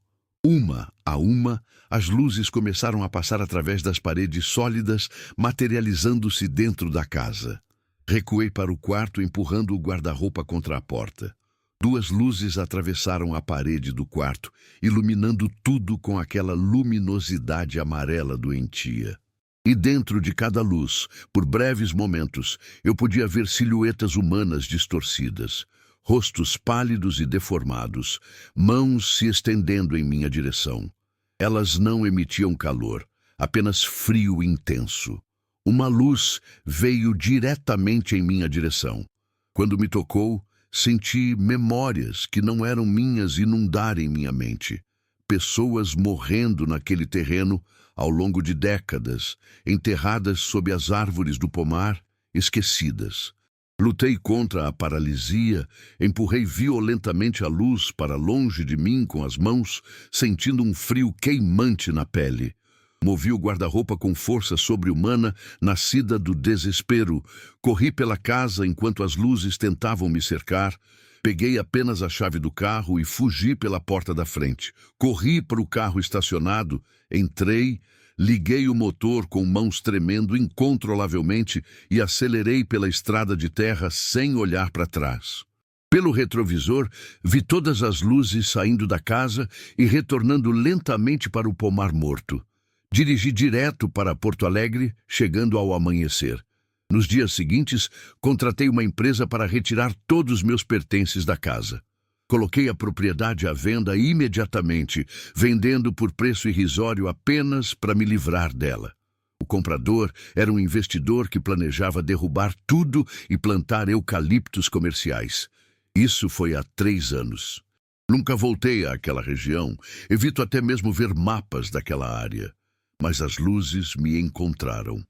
uma a uma, as luzes começaram a passar através das paredes sólidas, materializando-se dentro da casa. Recuei para o quarto, empurrando o guarda-roupa contra a porta. 2 luzes atravessaram a parede do quarto, iluminando tudo com aquela luminosidade amarela doentia. E dentro de cada luz, por breves momentos, eu podia ver silhuetas humanas distorcidas, rostos pálidos e deformados, mãos se estendendo em minha direção. Elas não emitiam calor, apenas frio intenso. Uma luz veio diretamente em minha direção. Quando me tocou, senti memórias que não eram minhas inundarem minha mente. Pessoas morrendo naquele terreno ao longo de décadas, enterradas sob as árvores do pomar, esquecidas. Lutei contra a paralisia, empurrei violentamente a luz para longe de mim com as mãos, sentindo um frio queimante na pele. Movi o guarda-roupa com força sobre-humana, nascida do desespero. Corri pela casa enquanto as luzes tentavam me cercar. Peguei apenas a chave do carro e fugi pela porta da frente. Corri para o carro estacionado, entrei, liguei o motor com mãos tremendo incontrolavelmente e acelerei pela estrada de terra sem olhar para trás. Pelo retrovisor, vi todas as luzes saindo da casa e retornando lentamente para o pomar morto. Dirigi direto para Porto Alegre, chegando ao amanhecer. Nos dias seguintes, contratei uma empresa para retirar todos os meus pertences da casa. Coloquei a propriedade à venda imediatamente, vendendo por preço irrisório apenas para me livrar dela. O comprador era um investidor que planejava derrubar tudo e plantar eucaliptos comerciais. Isso foi há 3 anos. Nunca voltei àquela região, evito até mesmo ver mapas daquela área. Mas as luzes me encontraram.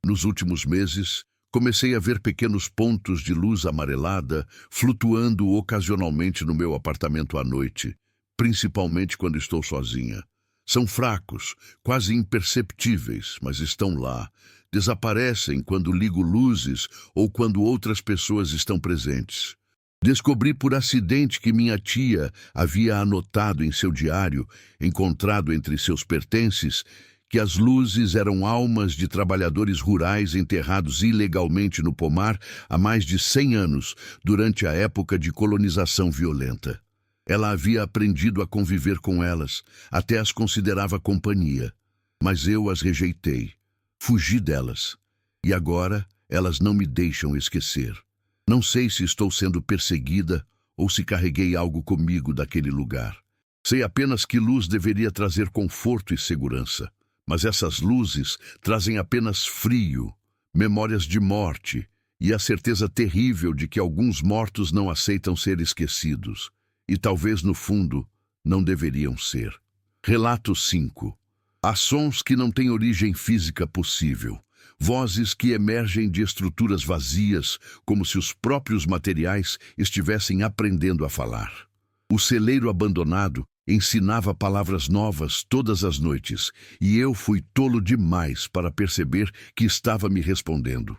Nos últimos meses, comecei a ver pequenos pontos de luz amarelada flutuando ocasionalmente no meu apartamento à noite, principalmente quando estou sozinha. São fracos, quase imperceptíveis, mas estão lá. Desaparecem quando ligo luzes ou quando outras pessoas estão presentes. Descobri por acidente que minha tia havia anotado em seu diário, encontrado entre seus pertences, que as luzes eram almas de trabalhadores rurais enterrados ilegalmente no pomar há mais de 100 anos, durante a época de colonização violenta. Ela havia aprendido a conviver com elas, até as considerava companhia. Mas eu as rejeitei, fugi delas. E agora elas não me deixam esquecer. Não sei se estou sendo perseguida ou se carreguei algo comigo daquele lugar. Sei apenas que luz deveria trazer conforto e segurança. Mas essas luzes trazem apenas frio, memórias de morte e a certeza terrível de que alguns mortos não aceitam ser esquecidos. E talvez, no fundo, não deveriam ser. Relato 5. Há sons que não têm origem física possível. Vozes que emergem de estruturas vazias, como se os próprios materiais estivessem aprendendo a falar. O celeiro abandonado ensinava palavras novas todas as noites, e eu fui tolo demais para perceber que estava me respondendo.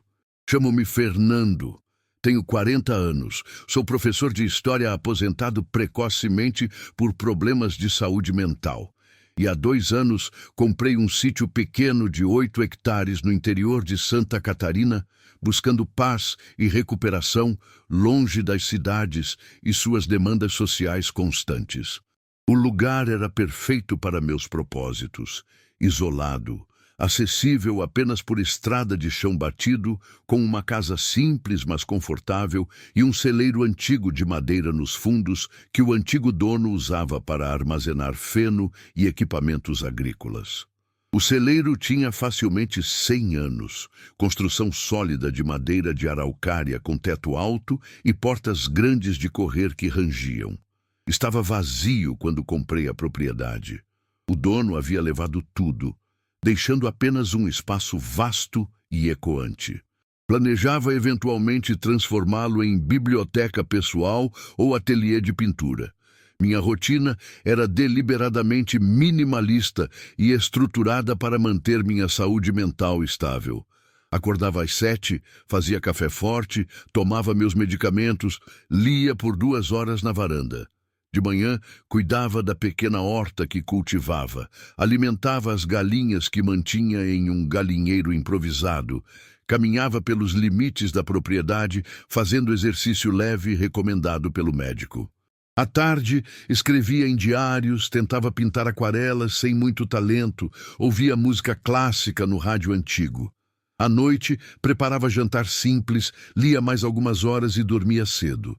Chamo-me Fernando. Tenho 40 anos. Sou professor de história aposentado precocemente por problemas de saúde mental. E há 2 anos comprei um sítio pequeno de 8 hectares no interior de Santa Catarina, buscando paz e recuperação longe das cidades e suas demandas sociais constantes. O lugar era perfeito para meus propósitos, isolado, acessível apenas por estrada de chão batido, com uma casa simples mas confortável e um celeiro antigo de madeira nos fundos que o antigo dono usava para armazenar feno e equipamentos agrícolas. O celeiro tinha facilmente 100 anos, construção sólida de madeira de araucária com teto alto e portas grandes de correr que rangiam. Estava vazio quando comprei a propriedade. O dono havia levado tudo, deixando apenas um espaço vasto e ecoante. Planejava eventualmente transformá-lo em biblioteca pessoal ou ateliê de pintura. Minha rotina era deliberadamente minimalista e estruturada para manter minha saúde mental estável. Acordava às 7, fazia café forte, tomava meus medicamentos, lia por 2 horas na varanda. De manhã, cuidava da pequena horta que cultivava, alimentava as galinhas que mantinha em um galinheiro improvisado, caminhava pelos limites da propriedade, fazendo exercício leve recomendado pelo médico. À tarde, escrevia em diários, tentava pintar aquarelas sem muito talento, ouvia música clássica no rádio antigo. À noite, preparava jantar simples, lia mais algumas horas e dormia cedo.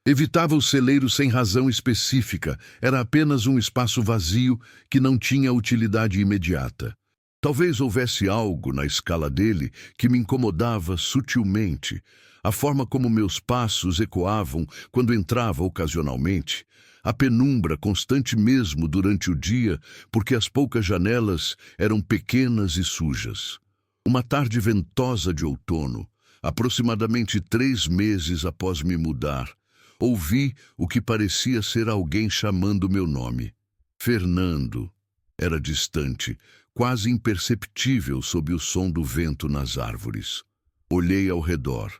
Evitava o celeiro sem razão específica, era apenas um espaço vazio que não tinha utilidade imediata. Talvez houvesse algo na escala dele que me incomodava sutilmente, a forma como meus passos ecoavam quando entrava ocasionalmente, a penumbra constante mesmo durante o dia, porque as poucas janelas eram pequenas e sujas. Uma tarde ventosa de outono, aproximadamente 3 meses após me mudar, ouvi o que parecia ser alguém chamando meu nome. Fernando. Era distante, quase imperceptível sob o som do vento nas árvores. Olhei ao redor.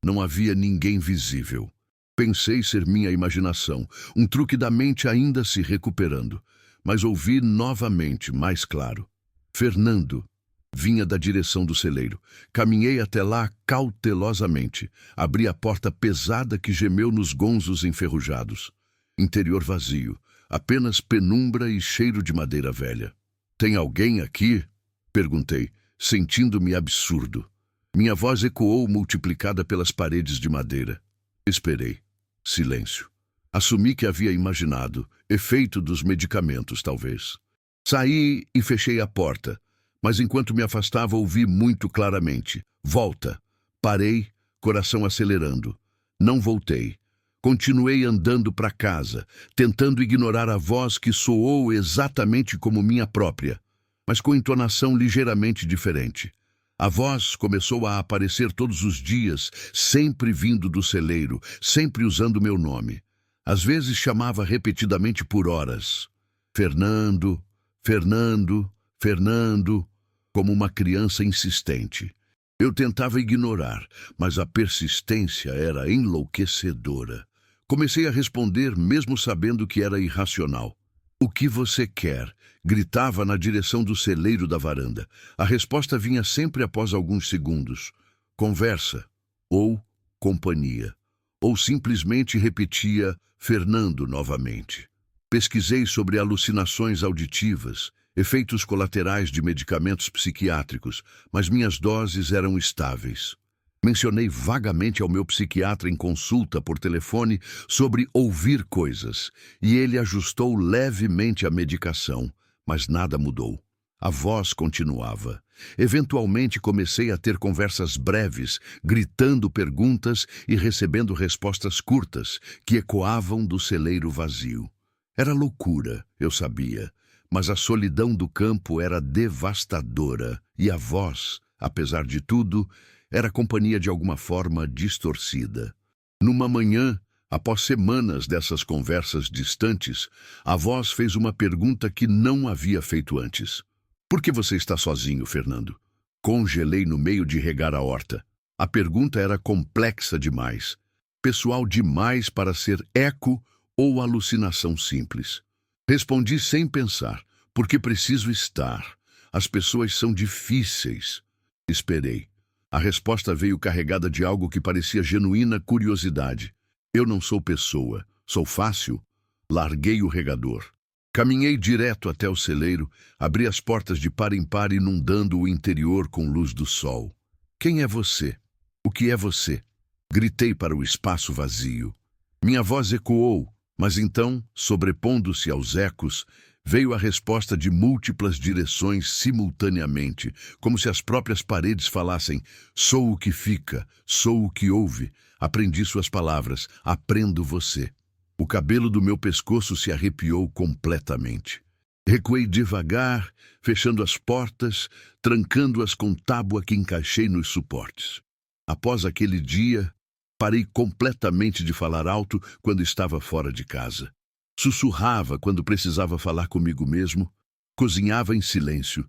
Não havia ninguém visível. Pensei ser minha imaginação, um truque da mente ainda se recuperando. Mas ouvi novamente, mais claro. Fernando. Vinha da direção do celeiro. Caminhei até lá cautelosamente. Abri a porta pesada que gemeu nos gonzos enferrujados. Interior vazio, apenas penumbra e cheiro de madeira velha. "Tem alguém aqui?" perguntei, sentindo-me absurdo. Minha voz ecoou multiplicada pelas paredes de madeira. Esperei. Silêncio. Assumi que havia imaginado, efeito dos medicamentos, talvez. Saí e fechei a porta, mas enquanto me afastava ouvi muito claramente: "Volta." Parei, coração acelerando. Não voltei. Continuei andando para casa, tentando ignorar a voz que soou exatamente como minha própria, mas com entonação ligeiramente diferente. A voz começou a aparecer todos os dias, sempre vindo do celeiro, sempre usando meu nome. Às vezes chamava repetidamente por horas. Fernando, Fernando, Fernando, como uma criança insistente. Eu tentava ignorar, mas a persistência era enlouquecedora. Comecei a responder, mesmo sabendo que era irracional. "O que você quer?" Gritava na direção do celeiro da varanda. A resposta vinha sempre após alguns segundos. "Conversa" ou "companhia", ou simplesmente repetia "Fernando" novamente. Pesquisei sobre alucinações auditivas, efeitos colaterais de medicamentos psiquiátricos, mas minhas doses eram estáveis. Mencionei vagamente ao meu psiquiatra em consulta por telefone sobre ouvir coisas, e ele ajustou levemente a medicação, mas nada mudou. A voz continuava. Eventualmente comecei a ter conversas breves, gritando perguntas e recebendo respostas curtas, que ecoavam do celeiro vazio. Era loucura, eu sabia, mas a solidão do campo era devastadora, e a voz, apesar de tudo, era companhia de alguma forma distorcida. Numa manhã, após semanas dessas conversas distantes, a voz fez uma pergunta que não havia feito antes. "Por que você está sozinho, Fernando?" Congelei no meio de regar a horta. A pergunta era complexa demais, pessoal demais para ser eco ou alucinação simples. Respondi sem pensar: "Porque preciso estar. As pessoas são difíceis." Esperei. A resposta veio carregada de algo que parecia genuína curiosidade. "Eu não sou pessoa. Sou fácil?" Larguei o regador. Caminhei direto até o celeiro, abri as portas de par em par, inundando o interior com luz do sol. "Quem é você? O que é você?" Gritei para o espaço vazio. Minha voz ecoou, mas então, sobrepondo-se aos ecos, veio a resposta de múltiplas direções simultaneamente, como se as próprias paredes falassem: "Sou o que fica, sou o que ouve." Aprendi suas palavras: "Aprendo você." O cabelo do meu pescoço se arrepiou completamente. Recuei devagar, fechando as portas, trancando-as com tábua que encaixei nos suportes. Após aquele dia, parei completamente de falar alto quando estava fora de casa. Sussurrava quando precisava falar comigo mesmo, cozinhava em silêncio,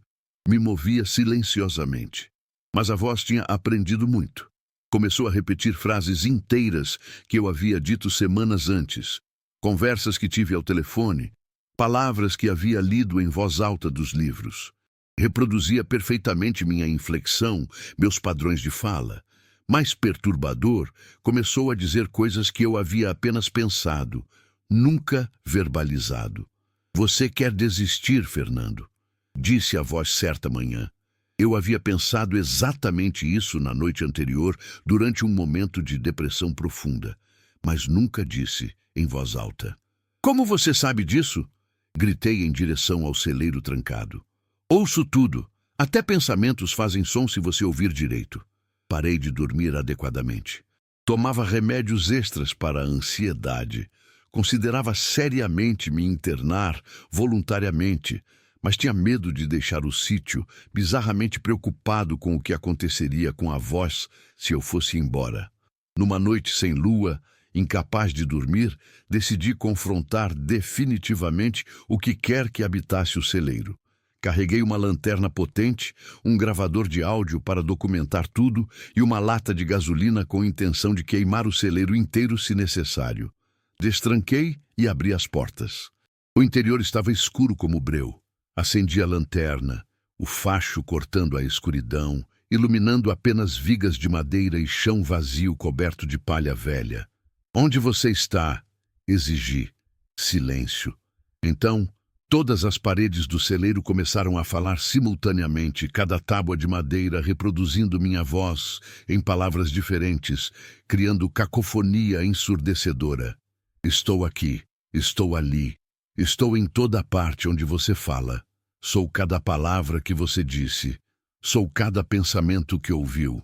me movia silenciosamente. Mas a voz tinha aprendido muito. Começou a repetir frases inteiras que eu havia dito semanas antes, conversas que tive ao telefone, palavras que havia lido em voz alta dos livros. Reproduzia perfeitamente minha inflexão, meus padrões de fala. Mais perturbador, começou a dizer coisas que eu havia apenas pensado, nunca verbalizado. "Você quer desistir, Fernando?" disse a voz certa manhã. Eu havia pensado exatamente isso na noite anterior, durante um momento de depressão profunda, mas nunca disse em voz alta. "Como você sabe disso?" Gritei em direção ao celeiro trancado. "Ouço tudo. Até pensamentos fazem som se você ouvir direito." Parei de dormir adequadamente. Tomava remédios extras para a ansiedade. Considerava seriamente me internar voluntariamente, mas tinha medo de deixar o sítio, bizarramente preocupado com o que aconteceria com a voz se eu fosse embora. Numa noite sem lua, incapaz de dormir, decidi confrontar definitivamente o que quer que habitasse o celeiro. Carreguei uma lanterna potente, um gravador de áudio para documentar tudo e uma lata de gasolina com intenção de queimar o celeiro inteiro se necessário. Destranquei e abri as portas. O interior estava escuro como breu. Acendi a lanterna. o facho cortando a escuridão, iluminando apenas vigas de madeira e chão vazio coberto de palha velha. Onde você está? Exigi. Silêncio. Então, todas as paredes do celeiro começaram a falar simultaneamente, cada tábua de madeira reproduzindo minha voz em palavras diferentes, criando cacofonia ensurdecedora. Estou aqui, estou ali, estou em toda parte onde você fala. Sou cada palavra que você disse. Sou cada pensamento que ouviu.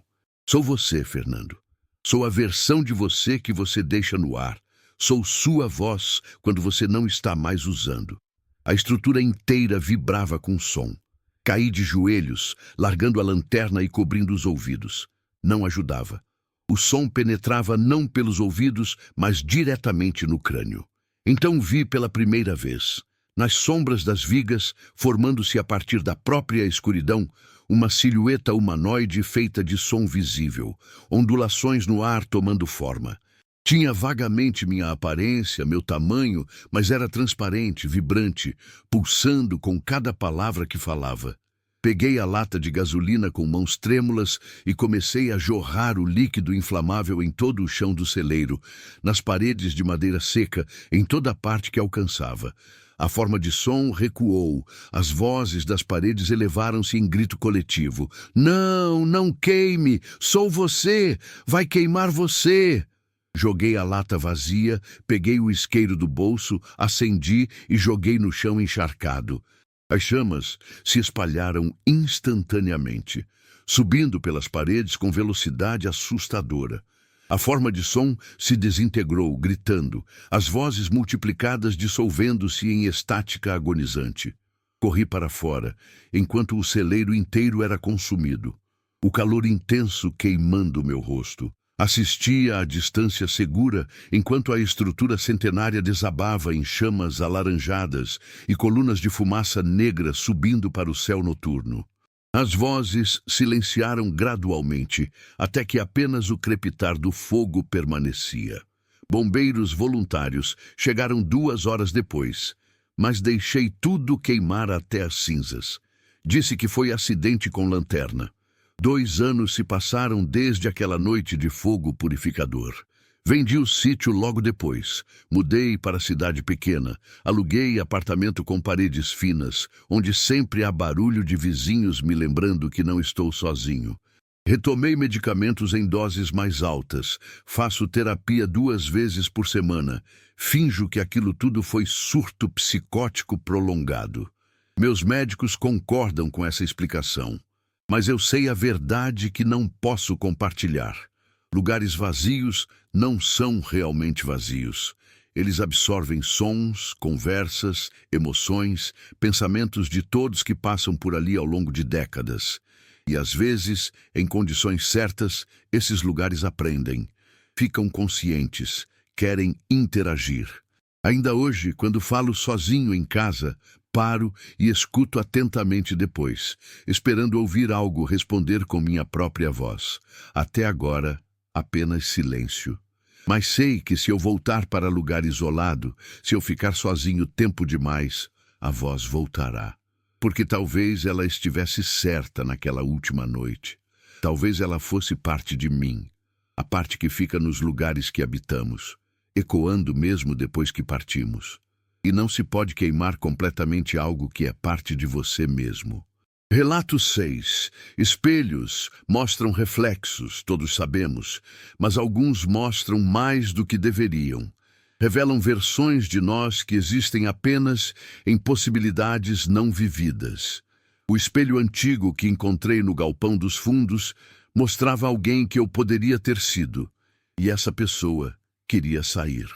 Sou você, Fernando. Sou a versão de você que você deixa no ar. Sou sua voz quando você não está mais usando. A estrutura inteira vibrava com som. Caí de joelhos, largando a lanterna e cobrindo os ouvidos. Não ajudava. O som penetrava não pelos ouvidos, mas diretamente no crânio. Então vi pela primeira vez, nas sombras das vigas, formando-se a partir da própria escuridão, uma silhueta humanoide feita de som visível, ondulações no ar tomando forma. Tinha vagamente minha aparência, meu tamanho, mas era transparente, vibrante, pulsando com cada palavra que falava. Peguei a lata de gasolina com mãos trêmulas e comecei a jorrar o líquido inflamável em todo o chão do celeiro, nas paredes de madeira seca, em toda a parte que alcançava. A forma de som recuou, as vozes das paredes elevaram-se em grito coletivo. Não, não queime! Sou você! Vai queimar você! Joguei a lata vazia, peguei o isqueiro do bolso, acendi e joguei no chão encharcado. As chamas se espalharam instantaneamente, subindo pelas paredes com velocidade assustadora. A forma de som se desintegrou, gritando, as vozes multiplicadas dissolvendo-se em estática agonizante. Corri para fora, enquanto o celeiro inteiro era consumido. O calor intenso queimando meu rosto. Assistia à distância segura enquanto a estrutura centenária desabava em chamas alaranjadas e colunas de fumaça negra subindo para o céu noturno. As vozes silenciaram gradualmente, até que apenas o crepitar do fogo permanecia. Bombeiros voluntários chegaram 2 horas depois, mas deixei tudo queimar até as cinzas. Disse que foi acidente com lanterna. 2 anos se passaram desde aquela noite de fogo purificador. Vendi o sítio logo depois. Mudei para a cidade pequena. Aluguei apartamento com paredes finas, onde sempre há barulho de vizinhos me lembrando que não estou sozinho. Retomei medicamentos em doses mais altas. Faço terapia 2 vezes por semana. Finjo que aquilo tudo foi surto psicótico prolongado. Meus médicos concordam com essa explicação. Mas eu sei a verdade que não posso compartilhar. Lugares vazios não são realmente vazios. Eles absorvem sons, conversas, emoções, pensamentos de todos que passam por ali ao longo de décadas. E às vezes, em condições certas, esses lugares aprendem, ficam conscientes, querem interagir. Ainda hoje, quando falo sozinho em casa, paro e escuto atentamente depois, esperando ouvir algo responder com minha própria voz. Até agora, apenas silêncio. Mas sei que se eu voltar para lugar isolado, se eu ficar sozinho tempo demais, a voz voltará. Porque talvez ela estivesse certa naquela última noite. Talvez ela fosse parte de mim, a parte que fica nos lugares que habitamos, ecoando mesmo depois que partimos. E não se pode queimar completamente algo que é parte de você mesmo. Relato 6. Espelhos mostram reflexos, todos sabemos, mas alguns mostram mais do que deveriam. Revelam versões de nós que existem apenas em possibilidades não vividas. O espelho antigo que encontrei no galpão dos fundos mostrava alguém que eu poderia ter sido, e essa pessoa queria sair.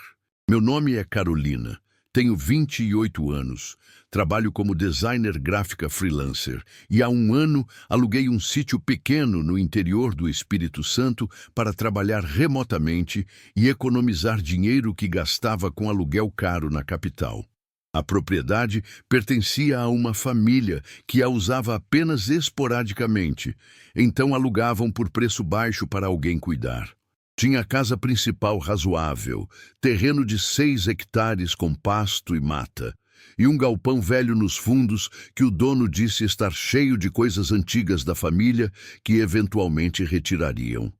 Meu nome é Carolina. Tenho 28 anos, trabalho como designer gráfica freelancer e há 1 ano aluguei um sítio pequeno no interior do Espírito Santo para trabalhar remotamente e economizar dinheiro que gastava com aluguel caro na capital. A propriedade pertencia a uma família que a usava apenas esporadicamente, então alugavam por preço baixo para alguém cuidar. Tinha casa principal razoável, terreno de 6 hectares com pasto e mata. e um galpão velho nos fundos que o dono disse estar cheio de coisas antigas da família que eventualmente retirariam.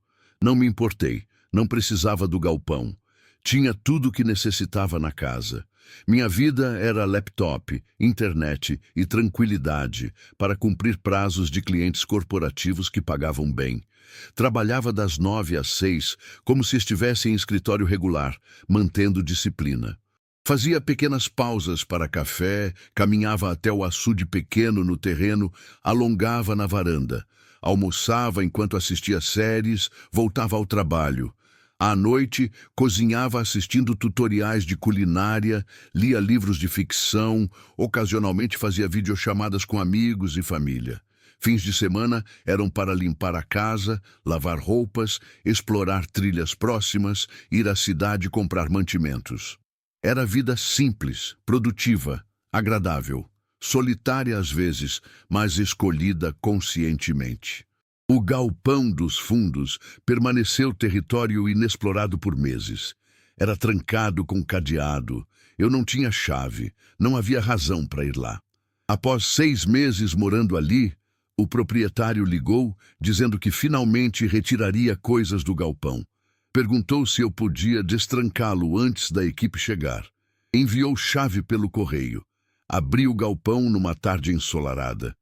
Não me importei, não precisava do galpão. Tinha tudo o que necessitava na casa. Minha vida era laptop, internet e tranquilidade para cumprir prazos de clientes corporativos que pagavam bem. Trabalhava das 9 às 6, como se estivesse em escritório regular, mantendo disciplina. Fazia pequenas pausas para café, caminhava até o açude pequeno no terreno, alongava na varanda. Almoçava enquanto assistia séries, voltava ao trabalho. À noite, cozinhava assistindo tutoriais de culinária, lia livros de ficção, ocasionalmente fazia videochamadas com amigos e família. Fins de semana eram para limpar a casa, lavar roupas, explorar trilhas próximas, ir à cidade comprar mantimentos. Era vida simples, produtiva, agradável, solitária às vezes, mas escolhida conscientemente. O galpão dos fundos permaneceu território inexplorado por meses. Era trancado com cadeado. Eu não tinha chave. Não havia razão para ir lá. Após 6 meses morando ali, o proprietário ligou, dizendo que finalmente retiraria coisas do galpão. Perguntou se eu podia destrancá-lo antes da equipe chegar. Enviou chave pelo correio. Abri o galpão numa tarde ensolarada.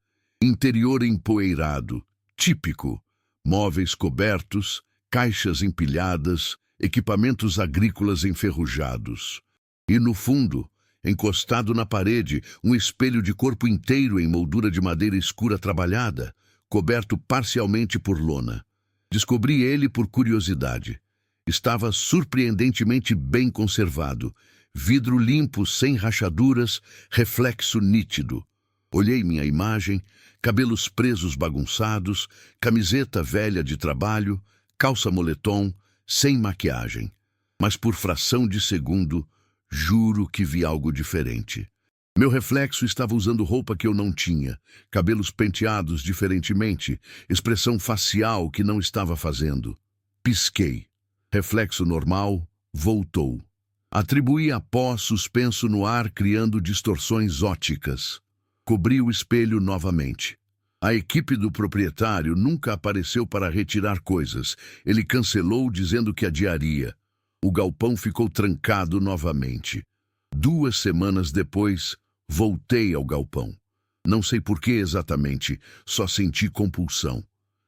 Interior empoeirado. Típico. Móveis cobertos, caixas empilhadas, equipamentos agrícolas enferrujados. E no fundo, encostado na parede, um espelho de corpo inteiro em moldura de madeira escura trabalhada, coberto parcialmente por lona. Descobri ele por curiosidade. Estava surpreendentemente bem conservado. Vidro limpo, sem rachaduras, reflexo nítido. Olhei minha imagem, cabelos presos bagunçados, camiseta velha de trabalho, calça moletom, sem maquiagem. Mas por fração de segundo, juro que vi algo diferente. Meu reflexo estava usando roupa que eu não tinha, cabelos penteados diferentemente, expressão facial que não estava fazendo. Pisquei. Reflexo normal, voltou. Atribuí a pó suspenso no ar, criando distorções óticas. Cobri o espelho novamente. A equipe do proprietário nunca apareceu para retirar coisas. Ele cancelou dizendo que adiaria. O galpão ficou trancado novamente. 2 semanas depois, voltei ao galpão. Não sei por que exatamente, só senti compulsão.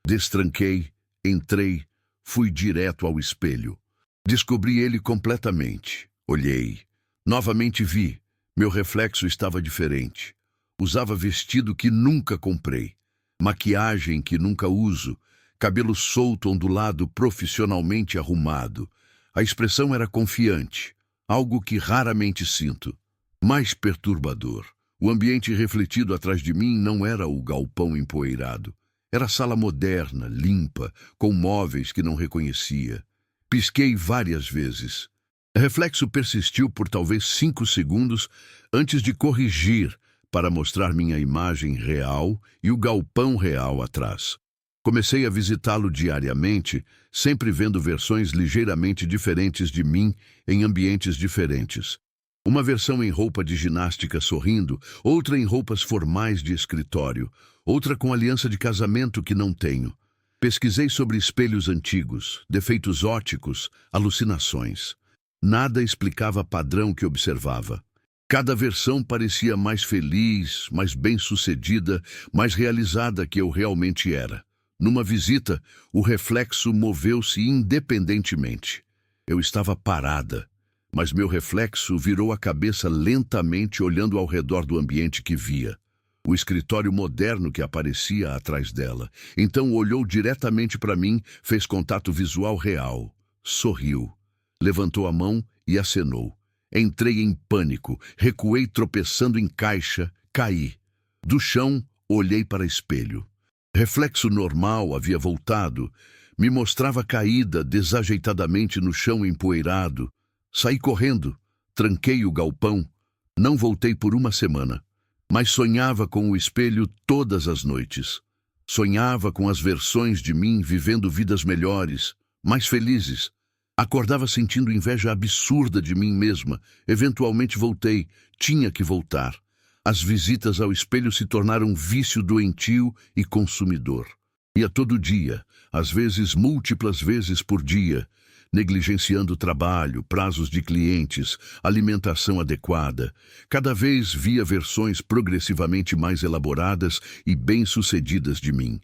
Destranquei, entrei, fui direto ao espelho. Descobri ele completamente. Olhei. Novamente vi. Meu reflexo estava diferente. Usava vestido que nunca comprei, maquiagem que nunca uso, cabelo solto ondulado profissionalmente arrumado. A expressão era confiante, algo que raramente sinto. Mais perturbador, o ambiente refletido atrás de mim não era o galpão empoeirado. Era sala moderna, limpa, com móveis que não reconhecia. Pisquei várias vezes. O reflexo persistiu por talvez 5 segundos antes de corrigir, para mostrar minha imagem real e o galpão real atrás. Comecei a visitá-lo diariamente, sempre vendo versões ligeiramente diferentes de mim em ambientes diferentes. Uma versão em roupa de ginástica sorrindo, outra em roupas formais de escritório, outra com aliança de casamento que não tenho. Pesquisei sobre espelhos antigos, defeitos óticos, alucinações. Nada explicava padrão que observava. Cada versão parecia mais feliz, mais bem-sucedida, mais realizada que eu realmente era. Numa visita, o reflexo moveu-se independentemente. Eu estava parada, mas meu reflexo virou a cabeça lentamente olhando ao redor do ambiente que via. O escritório moderno que aparecia atrás dela. Então olhou diretamente para mim, fez contato visual real. Sorriu. Levantou a mão e acenou. Entrei em pânico, recuei tropeçando em caixa, caí. Do chão, olhei para espelho. Reflexo normal havia voltado, me mostrava caída desajeitadamente no chão empoeirado. Saí correndo, tranquei o galpão, não voltei por 1 semana, mas sonhava com o espelho todas as noites. Sonhava com as versões de mim vivendo vidas melhores, mais felizes. Acordava sentindo inveja absurda de mim mesma. Eventualmente voltei. Tinha que voltar. As visitas ao espelho se tornaram um vício doentio e consumidor. Ia todo dia, às vezes múltiplas vezes por dia, negligenciando trabalho, prazos de clientes, alimentação adequada. Cada vez via versões progressivamente mais elaboradas e bem-sucedidas de mim.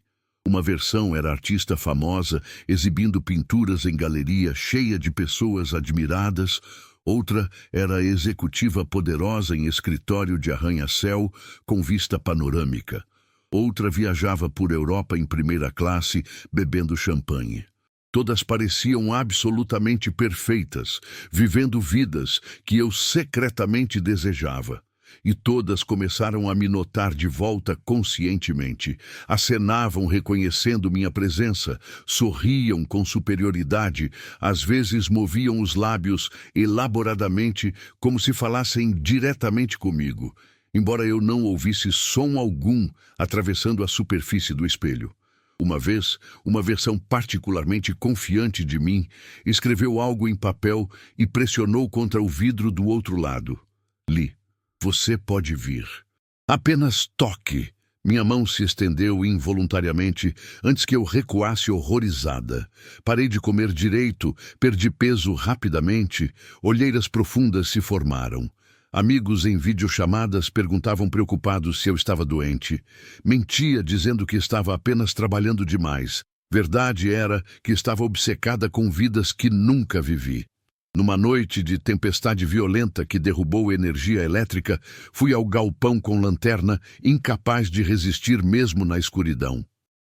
Uma versão era artista famosa, exibindo pinturas em galeria cheia de pessoas admiradas. Outra era executiva poderosa em escritório de arranha-céu com vista panorâmica. Outra viajava por Europa em primeira classe, bebendo champanhe. Todas pareciam absolutamente perfeitas, vivendo vidas que eu secretamente desejava. E todas começaram a me notar de volta conscientemente. Acenavam reconhecendo minha presença, sorriam com superioridade, às vezes moviam os lábios elaboradamente, como se falassem diretamente comigo, embora eu não ouvisse som algum atravessando a superfície do espelho. Uma vez, uma versão particularmente confiante de mim escreveu algo em papel e pressionou contra o vidro do outro lado. Li. Você pode vir. Apenas toque. Minha mão se estendeu involuntariamente antes que eu recuasse horrorizada. Parei de comer direito, perdi peso rapidamente, olheiras profundas se formaram. Amigos em videochamadas perguntavam preocupados se eu estava doente. Mentia dizendo que estava apenas trabalhando demais. Verdade era que estava obcecada com vidas que nunca vivi. Numa noite de tempestade violenta que derrubou energia elétrica, fui ao galpão com lanterna, incapaz de resistir mesmo na escuridão.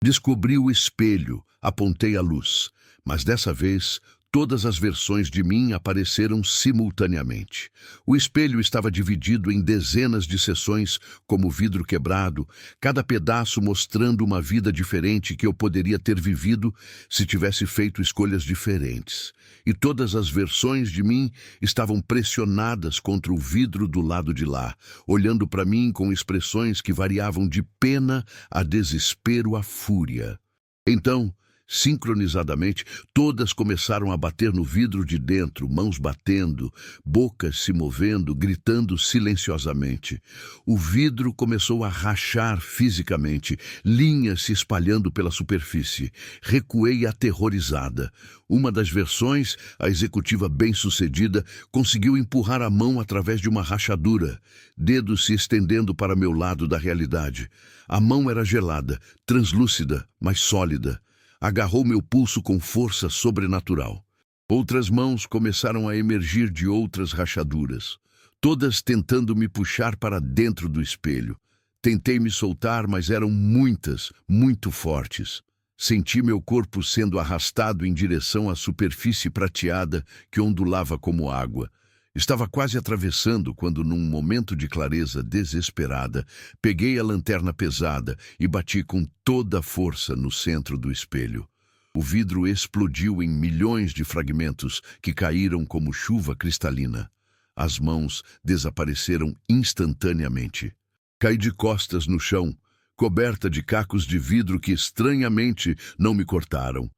Descobri o espelho, apontei a luz, mas dessa vez todas as versões de mim apareceram simultaneamente. O espelho estava dividido em dezenas de seções, como vidro quebrado, cada pedaço mostrando uma vida diferente que eu poderia ter vivido se tivesse feito escolhas diferentes. E todas as versões de mim estavam pressionadas contra o vidro do lado de lá, olhando para mim com expressões que variavam de pena a desespero a fúria. Então, sincronizadamente, todas começaram a bater no vidro de dentro, mãos batendo, bocas se movendo, gritando silenciosamente. O vidro começou a rachar fisicamente, linhas se espalhando pela superfície. Recuei aterrorizada. Uma das versões, a executiva bem-sucedida, conseguiu empurrar a mão através de uma rachadura, dedos se estendendo para meu lado da realidade. A mão era gelada, translúcida, mas sólida. Agarrou meu pulso com força sobrenatural. Outras mãos começaram a emergir de outras rachaduras, todas tentando me puxar para dentro do espelho. Tentei me soltar, mas eram muitas, muito fortes. Senti meu corpo sendo arrastado em direção à superfície prateada que ondulava como água. Estava quase atravessando quando, num momento de clareza desesperada, peguei a lanterna pesada e bati com toda a força no centro do espelho. O vidro explodiu em milhões de fragmentos que caíram como chuva cristalina. As mãos desapareceram instantaneamente. Caí de costas no chão, coberta de cacos de vidro que estranhamente não me cortaram.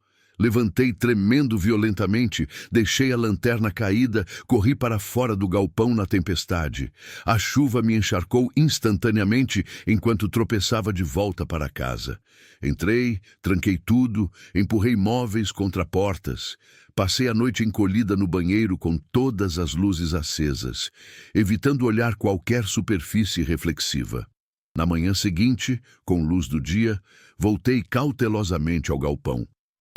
Levantei tremendo violentamente, deixei a lanterna caída, corri para fora do galpão na tempestade. A chuva me encharcou instantaneamente enquanto tropeçava de volta para casa. Entrei, tranquei tudo, empurrei móveis contra portas. Passei a noite encolhida no banheiro com todas as luzes acesas, evitando olhar qualquer superfície reflexiva. Na manhã seguinte, com luz do dia, voltei cautelosamente ao galpão.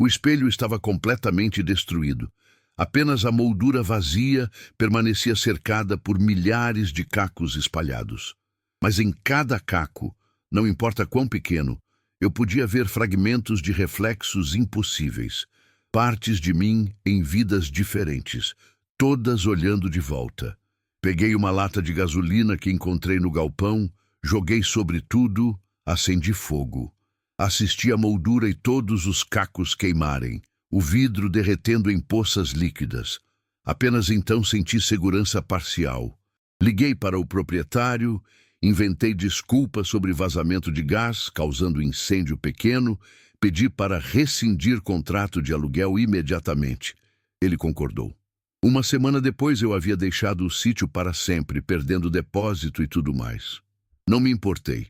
O espelho estava completamente destruído. Apenas a moldura vazia permanecia cercada por milhares de cacos espalhados. Mas em cada caco, não importa quão pequeno, eu podia ver fragmentos de reflexos impossíveis, partes de mim em vidas diferentes, todas olhando de volta. Peguei uma lata de gasolina que encontrei no galpão, joguei sobre tudo, acendi fogo. Assisti a moldura e todos os cacos queimarem, o vidro derretendo em poças líquidas. Apenas então senti segurança parcial. Liguei para o proprietário, inventei desculpas sobre vazamento de gás, causando incêndio pequeno, pedi para rescindir contrato de aluguel imediatamente. Ele concordou. Uma semana depois eu havia deixado o sítio para sempre, perdendo o depósito e tudo mais. Não me importei.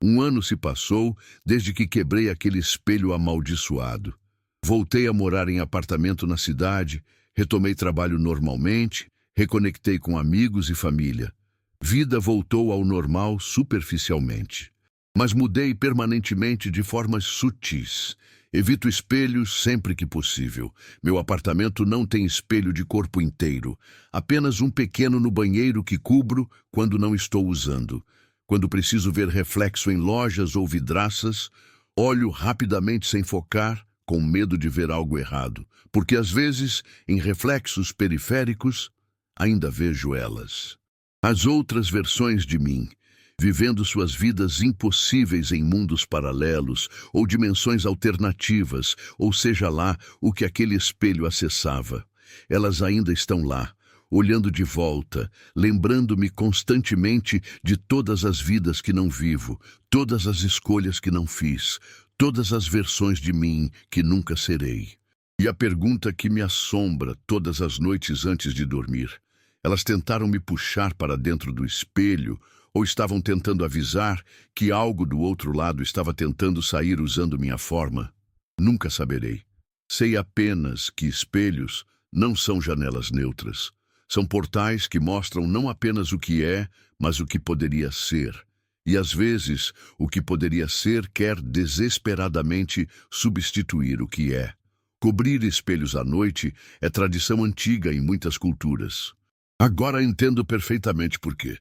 Um ano se passou desde que quebrei aquele espelho amaldiçoado. Voltei a morar em apartamento na cidade, retomei trabalho normalmente, reconectei com amigos e família. Vida voltou ao normal superficialmente. Mas mudei permanentemente de formas sutis. Evito espelhos sempre que possível. Meu apartamento não tem espelho de corpo inteiro. Apenas um pequeno no banheiro que cubro quando não estou usando. Quando preciso ver reflexo em lojas ou vidraças, olho rapidamente sem focar, com medo de ver algo errado. Porque às vezes, em reflexos periféricos, ainda vejo elas. As outras versões de mim, vivendo suas vidas impossíveis em mundos paralelos ou dimensões alternativas, ou seja lá o que aquele espelho acessava. Elas ainda estão lá, olhando de volta, lembrando-me constantemente de todas as vidas que não vivo, todas as escolhas que não fiz, todas as versões de mim que nunca serei. E a pergunta que me assombra todas as noites antes de dormir: elas tentaram me puxar para dentro do espelho ou estavam tentando avisar que algo do outro lado estava tentando sair usando minha forma? Nunca saberei. Sei apenas que espelhos não são janelas neutras. São portais que mostram não apenas o que é, mas o que poderia ser. E às vezes, o que poderia ser quer desesperadamente substituir o que é. Cobrir espelhos à noite é tradição antiga em muitas culturas. Agora entendo perfeitamente por quê.